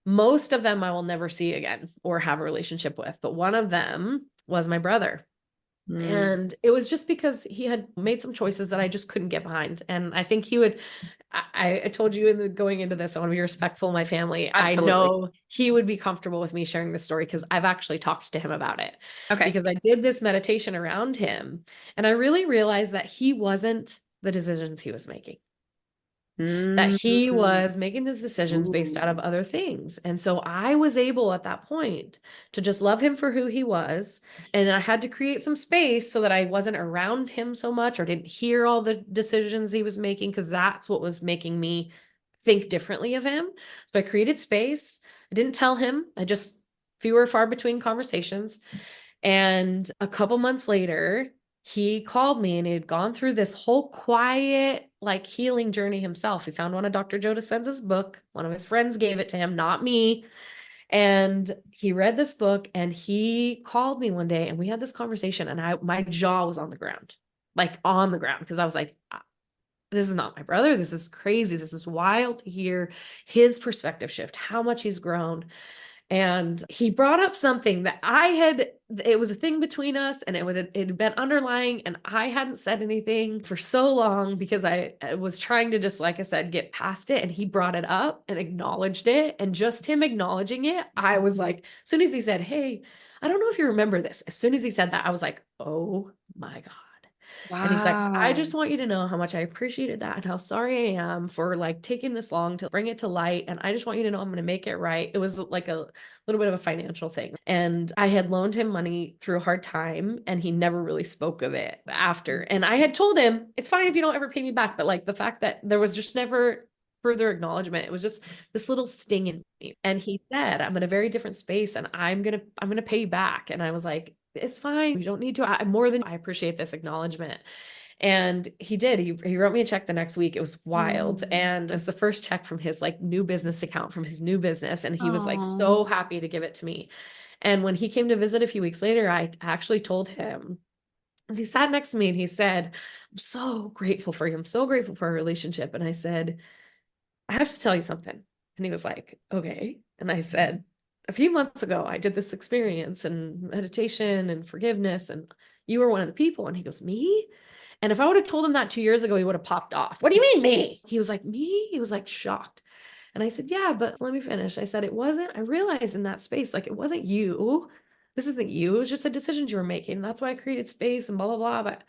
most of them I will never see again or have a relationship with. But one of them was my brother. Mm. And it was just because he had made some choices that I just couldn't get behind. And I think he would, I told you going into this, I want to be respectful of my family. I Absolutely. know he would be comfortable with me sharing this story because I've actually talked to him about it. Okay. Because I did this meditation around him and I really realized that he wasn't the decisions he was making, that he Mm. was making these decisions based out of Ooh. other things. And so I was able at that point to just love him for who he was. And I had to create some space so that I wasn't around him so much or didn't hear all the decisions he was making, because that's what was making me think differently of him. So I created space. I didn't tell him, I just fewer far between conversations. And a couple months later, he called me and he had gone through this whole quiet, like healing journey himself. He found one of Dr. Joe Dispenza's book. One of his friends gave it to him, not me. And he read this book and he called me one day and we had this conversation and my jaw was on the ground, like on the ground, because I was like, this is not my brother. This is crazy. This is wild to hear his perspective shift, how much he's grown. And he brought up something that it was a thing between us and it had been underlying and I hadn't said anything for so long because I was trying to just, like I said, get past it. And he brought it up and acknowledged it. And just him acknowledging it, I was like, as soon as he said, hey, I don't know if you remember this. As soon as he said that, I was like, oh my God. And he's like, I Wow. just want you to know how much I appreciated that and how sorry I am for like taking this long to bring it to light. And I just want you to know I'm going to make it right. It was like a little bit of a financial thing. And I had loaned him money through a hard time and he never really spoke of it after. And I had told him, it's fine if you don't ever pay me back. But like the fact that there was just never further acknowledgement, it was just this little sting in me. And he said, I'm in a very different space and I'm gonna pay you back. And I was like, it's fine. You don't need to. I appreciate this acknowledgement. And he did. He wrote me a check the next week. It was wild. Mm. And it was the first check from his like new business account from his new business. And he was like Oh. so happy to give it to me. And when he came to visit a few weeks later, I actually told him, as he sat next to me and he said, I'm so grateful for you. I'm so grateful for our relationship. And I said, I have to tell you something. And he was like, okay. And I said, a few months ago, I did this experience and meditation and forgiveness, and you were one of the people. And he goes, me? And if I would have told him that 2 years ago, he would have popped off. What do you mean, me? He was like, me? He was like shocked. And I said, yeah, but let me finish. I said, it wasn't, I realized in that space, like it wasn't you. This isn't you. It was just the decisions you were making. That's why I created space and blah, blah, blah. But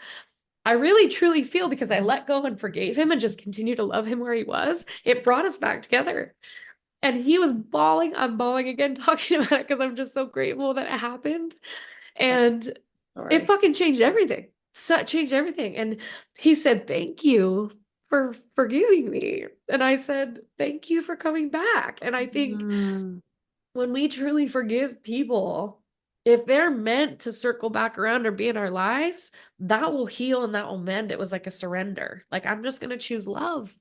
I really truly feel because I let go and forgave him and just continue to love him where he was, it brought us back together. And he was bawling. I'm bawling again talking about it because I'm just so grateful that it happened. And it Sorry. fucking changed everything. So it changed everything. And he said, thank you for forgiving me. And I said, thank you for coming back. And I think Mm. when we truly forgive people, if they're meant to circle back around or be in our lives, that will heal and that will mend. It was like a surrender. Like, I'm just going to choose love.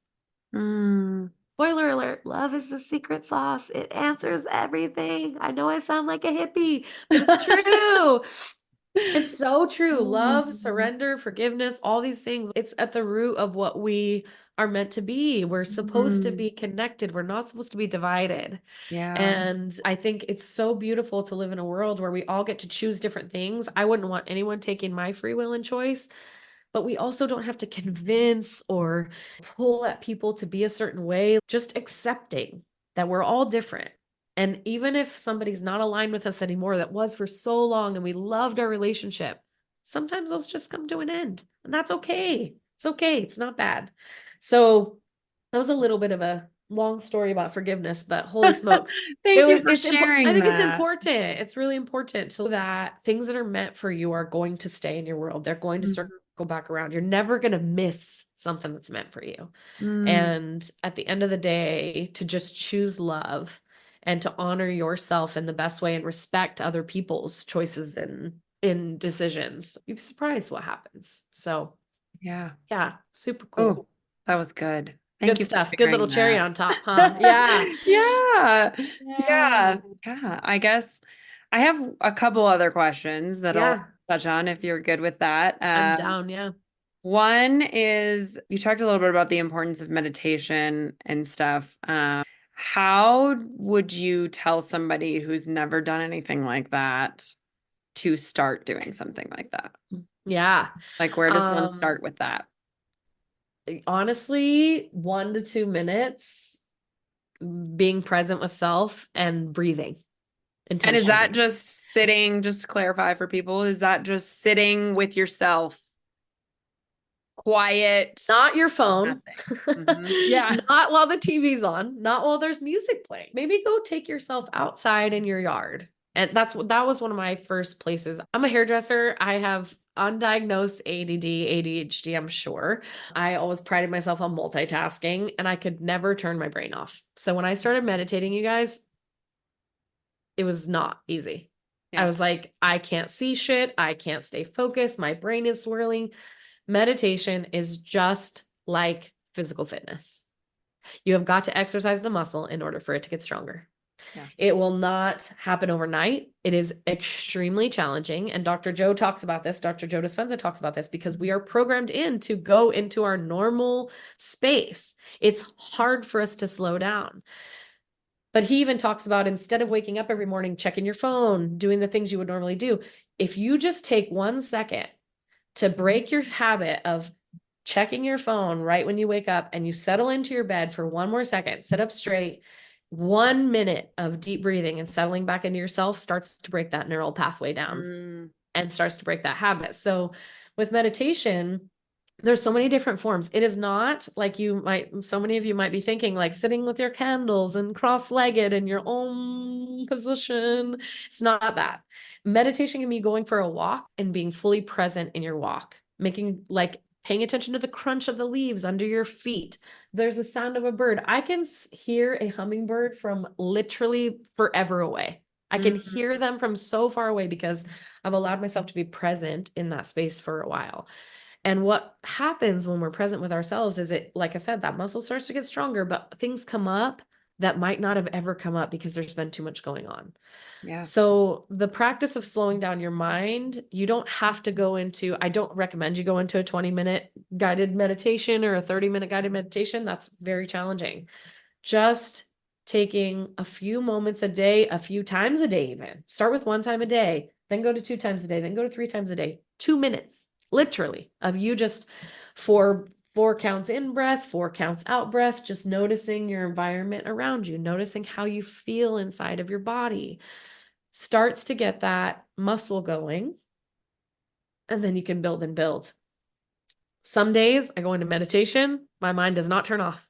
Mm. Spoiler alert, love is the secret sauce. It answers everything. I know I sound like a hippie, but it's true. It's so true. Love, Mm. surrender, forgiveness, all these things. It's at the root of what we are meant to be. We're supposed to Mm. be connected. We're not supposed to be divided. Yeah. And I think it's so beautiful to live in a world where we all get to choose different things. I wouldn't want anyone taking my free will and choice, but we also don't have to convince or pull at people to be a certain way. Just accepting that we're all different. And even if somebody's not aligned with us anymore, that was for so long and we loved our relationship, sometimes those just come to an end. And that's okay. It's okay. It's not bad. So that was a little bit of a long story about forgiveness, but holy smokes. Thank you for It's important. I sharing think it's that. important. It's really important so that things that are meant for you are going to stay in your world. They're going to circle Mm. back around. You're never going to miss something that's meant for you. Mm. And at the end of the day, to just choose love and to honor yourself in the best way and respect other people's choices and in decisions, you'd be surprised what happens. So Yeah. yeah, super Oh, cool. that was good. Thank Good you for stuff. Good little sharing cherry that. on top, huh? Yeah. Yeah. Yeah. Yeah. Yeah. I guess I have a couple other questions that I'll Yeah. touch on if you're good with that. I'm down. Yeah. One is you talked a little bit about the importance of meditation and stuff. How would you tell somebody who's never done anything like that to start doing something like that? Yeah. Like, where does one Um, start with that? Honestly, 1 to 2 minutes being present with self and breathing And is that intentionally. just sitting, just to clarify for people, is that just sitting with yourself, quiet, Not your phone. nothing? Yeah. Not while the TV's on, not while there's music playing. Maybe go take yourself outside in your yard. And that was one of my first places. I'm a hairdresser. I have undiagnosed ADD, ADHD, I'm sure. I always prided myself on multitasking and I could never turn my brain off. So when I started meditating, you guys, it was not easy. I Yeah. was like, I can't see shit. I can't stay focused. My brain is swirling. Meditation is just like physical fitness. You have got to exercise the muscle in order for it to get stronger. Yeah. It will not happen overnight. It is extremely challenging. And Dr. Joe talks about this. Dr. Joe Dispenza talks about this because we are programmed in to go into our normal space. It's hard for us to slow down. But he even talks about instead of waking up every morning, checking your phone, doing the things you would normally do, if you just take 1 second to break your habit of checking your phone right when you wake up and you settle into your bed for one more second, sit up straight, 1 minute of deep breathing and settling back into yourself starts to break that neural pathway down Mm, and starts to break that habit. So with meditation, there's so many different forms. It is not like so many of you might be thinking like sitting with your candles and cross-legged in your own position. It's not that. Meditation can be going for a walk and being fully present in your walk, making like paying attention to the crunch of the leaves under your feet. There's a sound of a bird. I can hear a hummingbird from literally forever away. I can mm, hear them from so far away because I've allowed myself to be present in that space for a while. And what happens when we're present with ourselves is it, like I said, that muscle starts to get stronger, but things come up that might not have ever come up because there's been too much going on. yeah. So the practice of slowing down your mind, you don't have to go into, I don't recommend you go into a 20-minute guided meditation or a 30-minute guided meditation. That's very challenging. Just taking a few moments a day, a few times a day, even start with 1 time a day, then go to 2 times a day, then go to 3 times a day, 2 minutes, literally, of you just four counts in breath, 4 counts out breath, just noticing your environment around you, noticing how you feel inside of your body starts to get that muscle going. And then you can build and build. Some days I go into meditation, my mind does not turn off.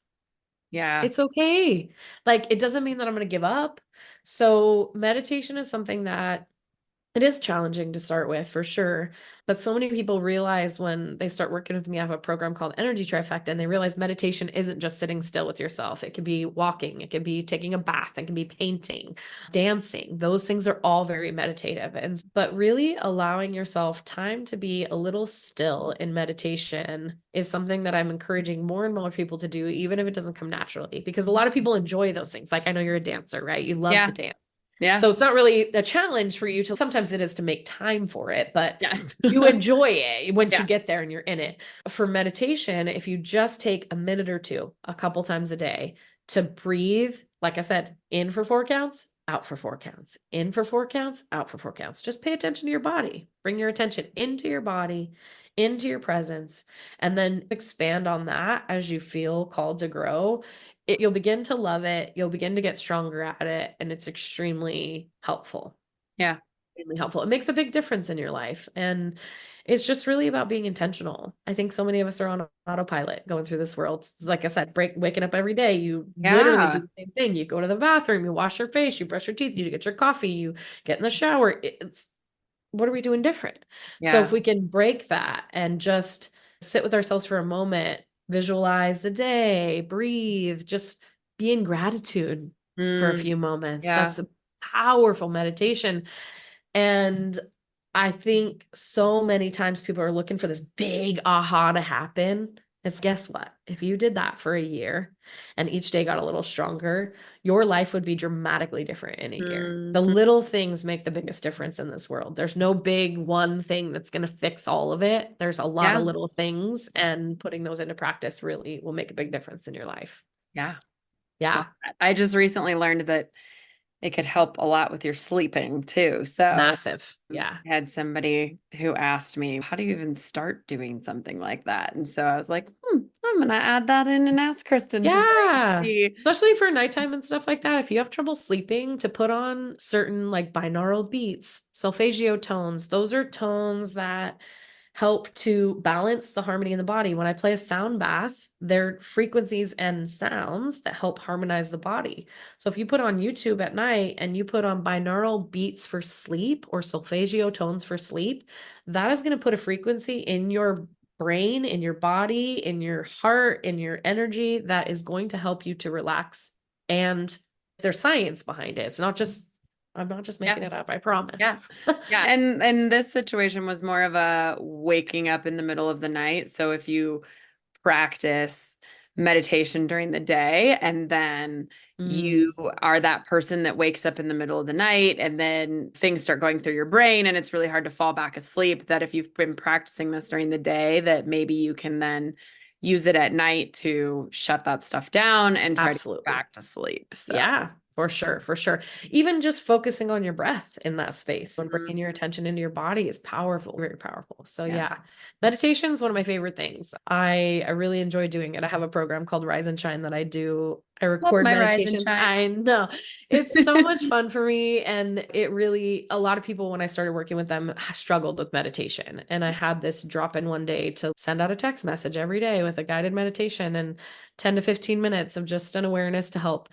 Yeah. It's okay. Like, it doesn't mean that I'm going to give up. So, meditation is something that it is challenging to start with for sure. But so many people realize when they start working with me, I have a program called Energy Trifecta, and they realize meditation isn't just sitting still with yourself. It could be walking, it could be taking a bath, it can be painting, dancing. Those things are all very meditative. But really allowing yourself time to be a little still in meditation is something that I'm encouraging more and more people to do, even if it doesn't come naturally, because a lot of people enjoy those things. Like I know you're a dancer, right? You love Yeah. to dance. Yeah. So it's not really a challenge for you to sometimes it is to make time for it, but Yes. you enjoy it once you Yeah. get there and you're in it. For meditation, if you just take a minute or two, a couple times a day to breathe, like I said, in for 4 counts, out for 4 counts, in for 4 counts, out for 4 counts. Just pay attention to your body. Bring your attention into your body, into your presence, and then expand on that as you feel called to grow. You'll begin to love it. You'll begin to get stronger at it. And it's extremely helpful. Yeah. Extremely helpful. It makes a big difference in your life. And it's just really about being intentional. I think so many of us are on autopilot going through this world. Like I said, waking up every day, you literally do Yeah. the same thing. You go to the bathroom, you wash your face, you brush your teeth, you get your coffee, you get in the shower. What are we doing different? So if Yeah. we can break that and just sit with ourselves for a moment, visualize the day, breathe, just be in gratitude for a Mm, few moments. yeah. That's a powerful meditation. And I think so many times people are looking for this big aha to happen. Is guess what? If you did that for a year and each day got a little stronger, your life would be dramatically different in a year. The Mhm. little things make the biggest difference in this world. There's no big one thing that's going to fix all of it. There's a lot of Yeah. little things, and putting those into practice really will make a big difference in your life. Yeah. Love Yeah. that. I just recently learned that it could help a lot with your sleeping too. So Massive. Yeah. I had somebody who asked me, how do you even start doing something like that? And so I was like, I'm going to add that in and ask Kristen today. Yeah. See. Especially for nighttime and stuff like that. If you have trouble sleeping, to put on certain like binaural beats, solfeggio tones, those are tones that help to balance the harmony in the body. When I play a sound bath, they're frequencies and sounds that help harmonize the body. So if you put on YouTube at night and you put on binaural beats for sleep or solfeggio tones for sleep, that is going to put a frequency in your brain, in your body, in your heart, in your energy that is going to help you to relax. And there's science behind it. It's not just, I'm not just making it up, I promise. Yeah. Yeah. And this situation was more of a waking up in the middle of the night. So if you practice meditation during the day and then you are that person that wakes up in the middle of the night and then things start going through your brain and it's really hard to fall back asleep, that if you've been practicing this during the day, that maybe you can then use it at night to shut that stuff down and try to get Absolutely. back to sleep. So Yeah, for sure, for sure. Even just focusing on your breath in that space and Mhm. bringing your attention into your body is powerful, very powerful. So Yeah. yeah, meditation is one of my favorite things. I really enjoy doing it. I have a program called Rise and Shine that I do. I Love record my rise and meditations. shine. I know it's so much fun for me. And it really, a lot of people, when I started working with them, struggled with meditation. And I had this drop in one day to send out a text message every day with a guided meditation and 10 to 15 minutes of just an awareness to help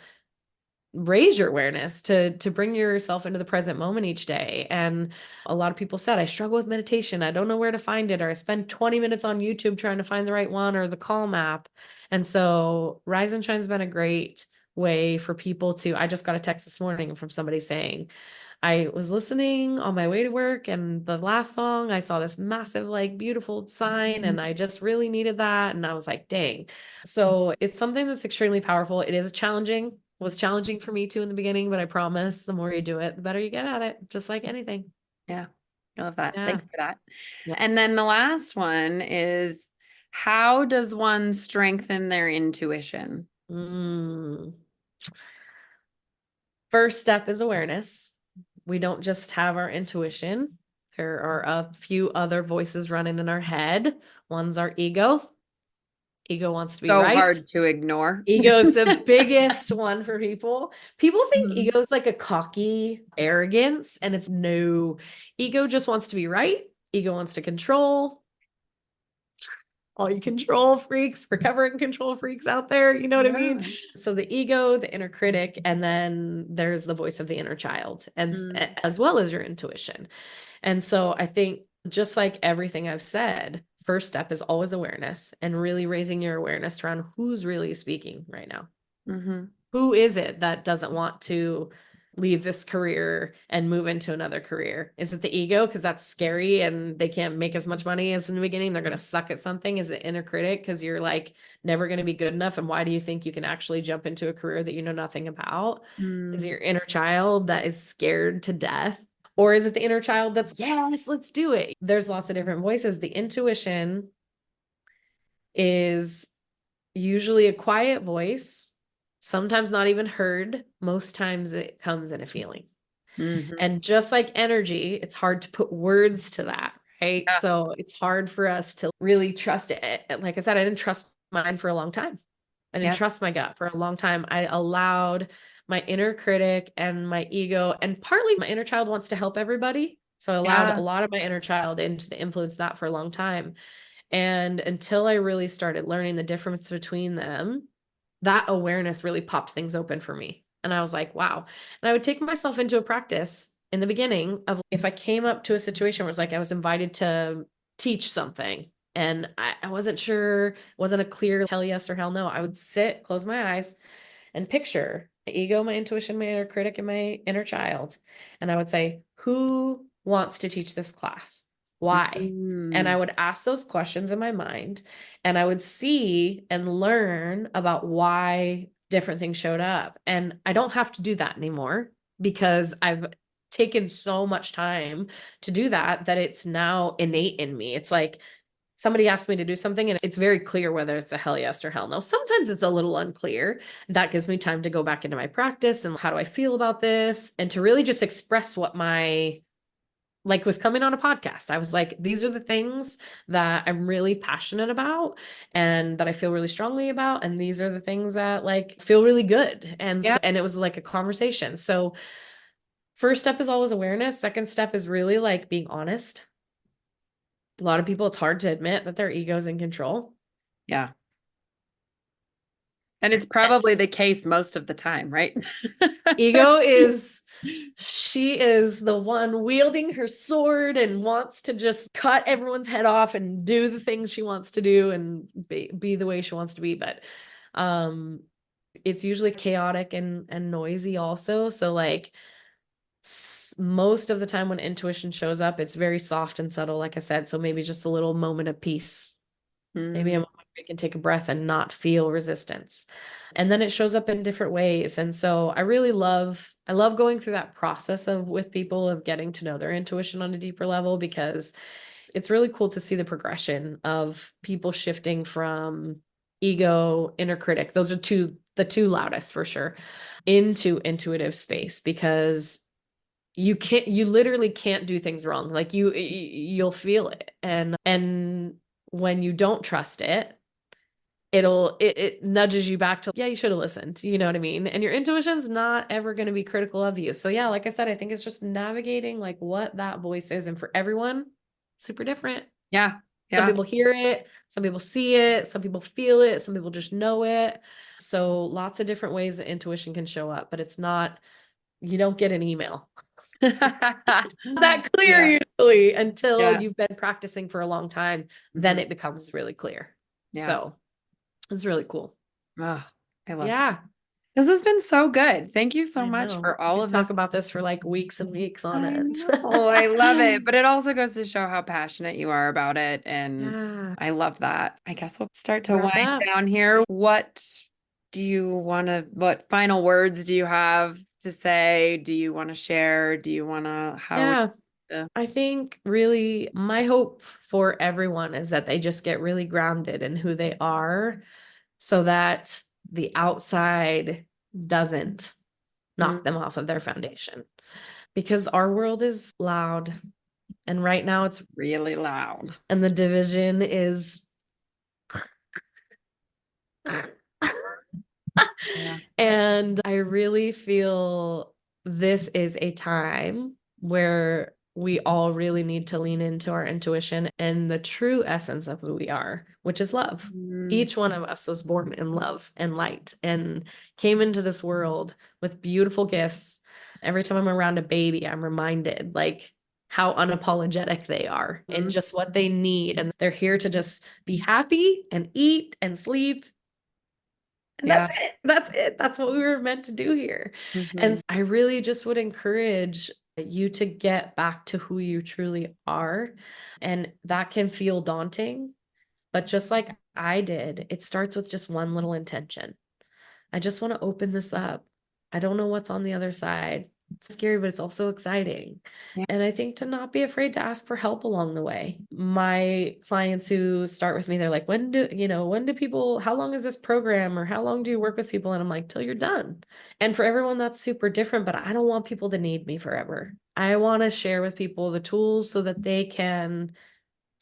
raise your awareness, to bring yourself into the present moment each day. And a lot of people said, I struggle with meditation, I don't know where to find it, or I spend 20 minutes on YouTube trying to find the right one, or the Calm app. And so Rise and Shine's been a great way for people to, I just got a text this morning from somebody saying, I was listening on my way to work, and the last song, I saw this massive, like, beautiful sign, and I just really needed that. And I was like, dang. So it's something that's extremely powerful. It is challenging, was challenging for me too in the beginning, but I promise the more you do it, the better you get at it, just like anything. Yeah. I love that. Yeah. Thanks for that. Yeah. And then the last one is, how does one strengthen their intuition? Mm. First step is awareness. We don't just have our intuition. There are a few other voices running in our head. One's our ego. Ego wants to be So right. hard to ignore. Ego is the biggest one for people. People think Mhm. ego is like a cocky arrogance, and it's no. Ego just wants to be right. Ego wants to control. All you control freaks, recovering control freaks out there, you know what I mean? Yeah. So the ego, the inner critic, and then there's the voice of the inner child, and Mm. as well as your intuition. And so I think, just like everything I've said, first step is always awareness, and really raising your awareness around who's really speaking right now. Mhm. Who is it that doesn't want to leave this career and move into another career? Is it the ego because that's scary and they can't make as much money as in the beginning? They're going to suck at something. Is it inner critic because you're like never going to be good enough? And why do you think you can actually jump into a career that you know nothing about? Is it Mm. your inner child that is scared to death? Or is it the inner child that's, yes, let's do it? There's lots of different voices. The intuition is usually a quiet voice, sometimes not even heard. Most times it comes in a feeling. Mhm. And just like energy, it's hard to put words to that, right? Yeah. So it's hard for us to really trust it. Like I said, I didn't trust mine for a long time. I didn't Yep. trust my gut for a long time. I allowed my inner critic and my ego, and partly my inner child wants to help everybody. So I allowed a Yeah. lot of my inner child into the influence that for a long time. And until I really started learning the difference between them, that awareness really popped things open for me. And I was like, wow. And I would take myself into a practice in the beginning of, if I came up to a situation where it's like I was invited to teach something and I wasn't sure, wasn't a clear hell yes or hell no, I would sit, close my eyes, and picture my ego, my intuition, my inner critic, and my inner child. And I would say, who wants to teach this class? Why? And I Mm. would ask those questions in my mind, and I would see and learn about why different things showed up. And I don't have to do that anymore because I've taken so much time to do that, that it's now innate in me. It's like somebody asks me to do something and it's very clear whether it's a hell yes or hell no. Sometimes it's a little unclear. That gives me time to go back into my practice and how do I feel about this and to really just express what my, like with coming on a podcast, I was like, these are the things that I'm really passionate about and that I feel really strongly about. And these are the things that like feel really good. And Yeah. so, and it was like a conversation. So first step is always awareness. Second step is really like being honest. A lot of people, it's hard to admit that their ego's in control. Yeah. And it's probably the case most of the time, right? Ego is, she is the one wielding her sword and wants to just cut everyone's head off and do the things she wants to do and be the way she wants to be. But it's usually chaotic and noisy also. So like most of the time when intuition shows up, it's very soft and subtle, like I said. So maybe just a little moment of peace. Maybe a Mm. moment where you can take a breath and not feel resistance. And then it shows up in different ways. And so I love going through that process of with people of getting to know their intuition on a deeper level because it's really cool to see the progression of people shifting from ego, inner critic. Those are the two loudest for sure, into intuitive space because you literally can't do things wrong. Like you'll feel it. And when you don't trust it, it nudges you back to, yeah, you should have listened. You know what I mean? And your intuition's not ever going to be critical of you. So yeah, like I said, I think it's just navigating like what that voice is. And for everyone, super different. Yeah. Some Yeah. people hear it, some people see it, some people feel it, some people just know it. So lots of different ways that intuition can show up, but it's not, you don't get an email that clear Yeah. usually until Yeah. you've been practicing for a long time. Then Mhm. it becomes really clear. Yeah. So it's really cool. Oh, I love that. Yeah, This has been so good. Thank you so I much know. for We all could of talk this. about this for like weeks and weeks on I end. know. I love it. But it also goes to show how passionate you are about it. And Yeah, I love that. I guess we'll start to wrap it wind up. down here. What final words do you have to say? Do you want to share? Do you want to, how would Yeah, you, I think really my hope for everyone is that they just get really grounded in who they are so that the outside doesn't knock Mm, them off of their foundation. Because our world is loud and right now it's, really loud? and the division is Yeah. and I really feel this is a time where we all really need to lean into our intuition and the true essence of who we are, which is love. Mm, Each one of us was born in love and light and came into this world with beautiful gifts. Every time I'm around a baby, I'm reminded like how unapologetic they are and mm, just what they need. And they're here to just be happy and eat and sleep and yeah. that's it. That's it. That's what we were meant to do here. Mhm. And I really just would encourage you to get back to who you truly are. And that can feel daunting, but just like I did, it starts with just one little intention. I just want to open this up. I don't know what's on the other side. It's scary, but it's also exciting. Yeah. And I think to not be afraid to ask for help along the way. My clients who start with me, they're like, when do people, how long is this program or how long do you work with people? And I'm like, till you're done. And for everyone, that's super different, but I don't want people to need me forever. I want to share with people the tools so that they can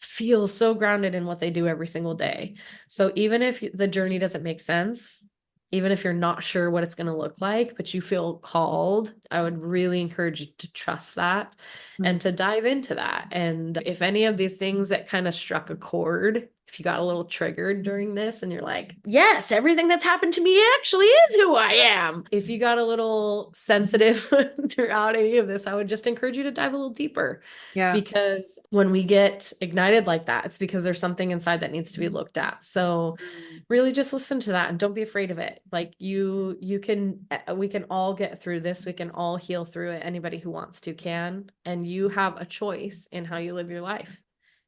feel so grounded in what they do every single day. So even if the journey doesn't make sense, even if you're not sure what it's going to look like, but you feel called, I would really encourage you to trust that Mm, and to dive into that. And if any of these things that kind of struck a chord, if you got a little triggered during this and you're like, yes, everything that's happened to me actually is who I am. If you got a little sensitive throughout any of this, I would just encourage you to dive a little deeper Yeah. because when we get ignited like that, it's because there's something inside that needs to be looked at. So Mm, really just listen to that and don't be afraid of it. Like you can, we can all get through this. We can all heal through it. Anybody who wants to can, and you have a choice in how you live your life.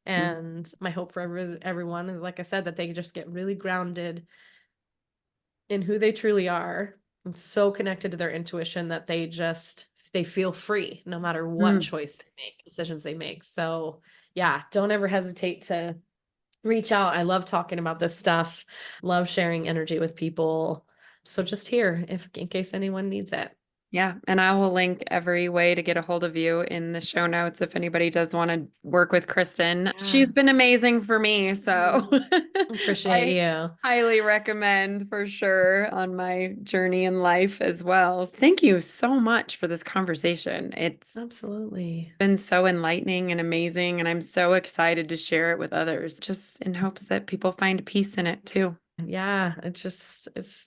mm, And my hope for everyone is, like I said, that they just get really grounded in who they truly are and so connected to their intuition that they feel free no matter what mm. choice they make, decisions they make. So yeah, don't ever hesitate to reach out. I love talking about this stuff, love sharing energy with people. So just here, if in case anyone needs it. Yeah. And I will link every way to get a hold of you in the show notes if anybody does want to work with Kristen. She's Yeah. been amazing for me. So Appreciate I you. highly recommend for sure on my journey in life as well. Thank you so much for this conversation. It's Absolutely. been so enlightening and amazing, and I'm so excited to share it with others, just in hopes that people find peace in it too. Yeah,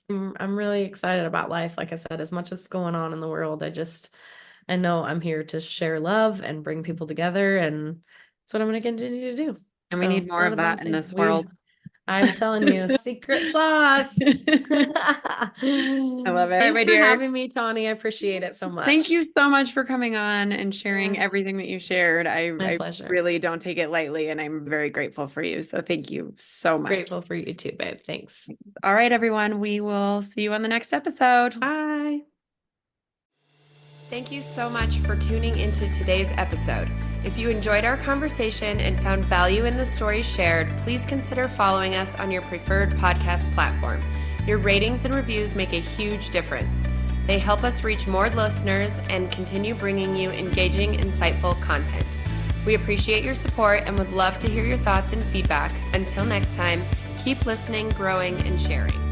I'm really excited about life. Like I said, as much as going on in the world, I know I'm here to share love and bring people together. And that's what I'm going to continue to do. And we So need it's more not of a that bad in thing. this world. I'm telling you, secret sauce. I love it. All right, Thanks my for dear. having me, Tawny. I appreciate it so Thank much. you so much for coming on and sharing Yeah, everything that you shared. my I pleasure. really don't take it lightly, and I'm very grateful for you. So thank you so much. Grateful for you too, babe. Thanks. All right, everyone. We will see you on the next episode. Bye. Thank you so much for tuning into today's episode. If you enjoyed our conversation and found value in the stories shared, please consider following us on your preferred podcast platform. Your ratings and reviews make a huge difference. They help us reach more listeners and continue bringing you engaging, insightful content. We appreciate your support and would love to hear your thoughts and feedback. Until next time, keep listening, growing, and sharing.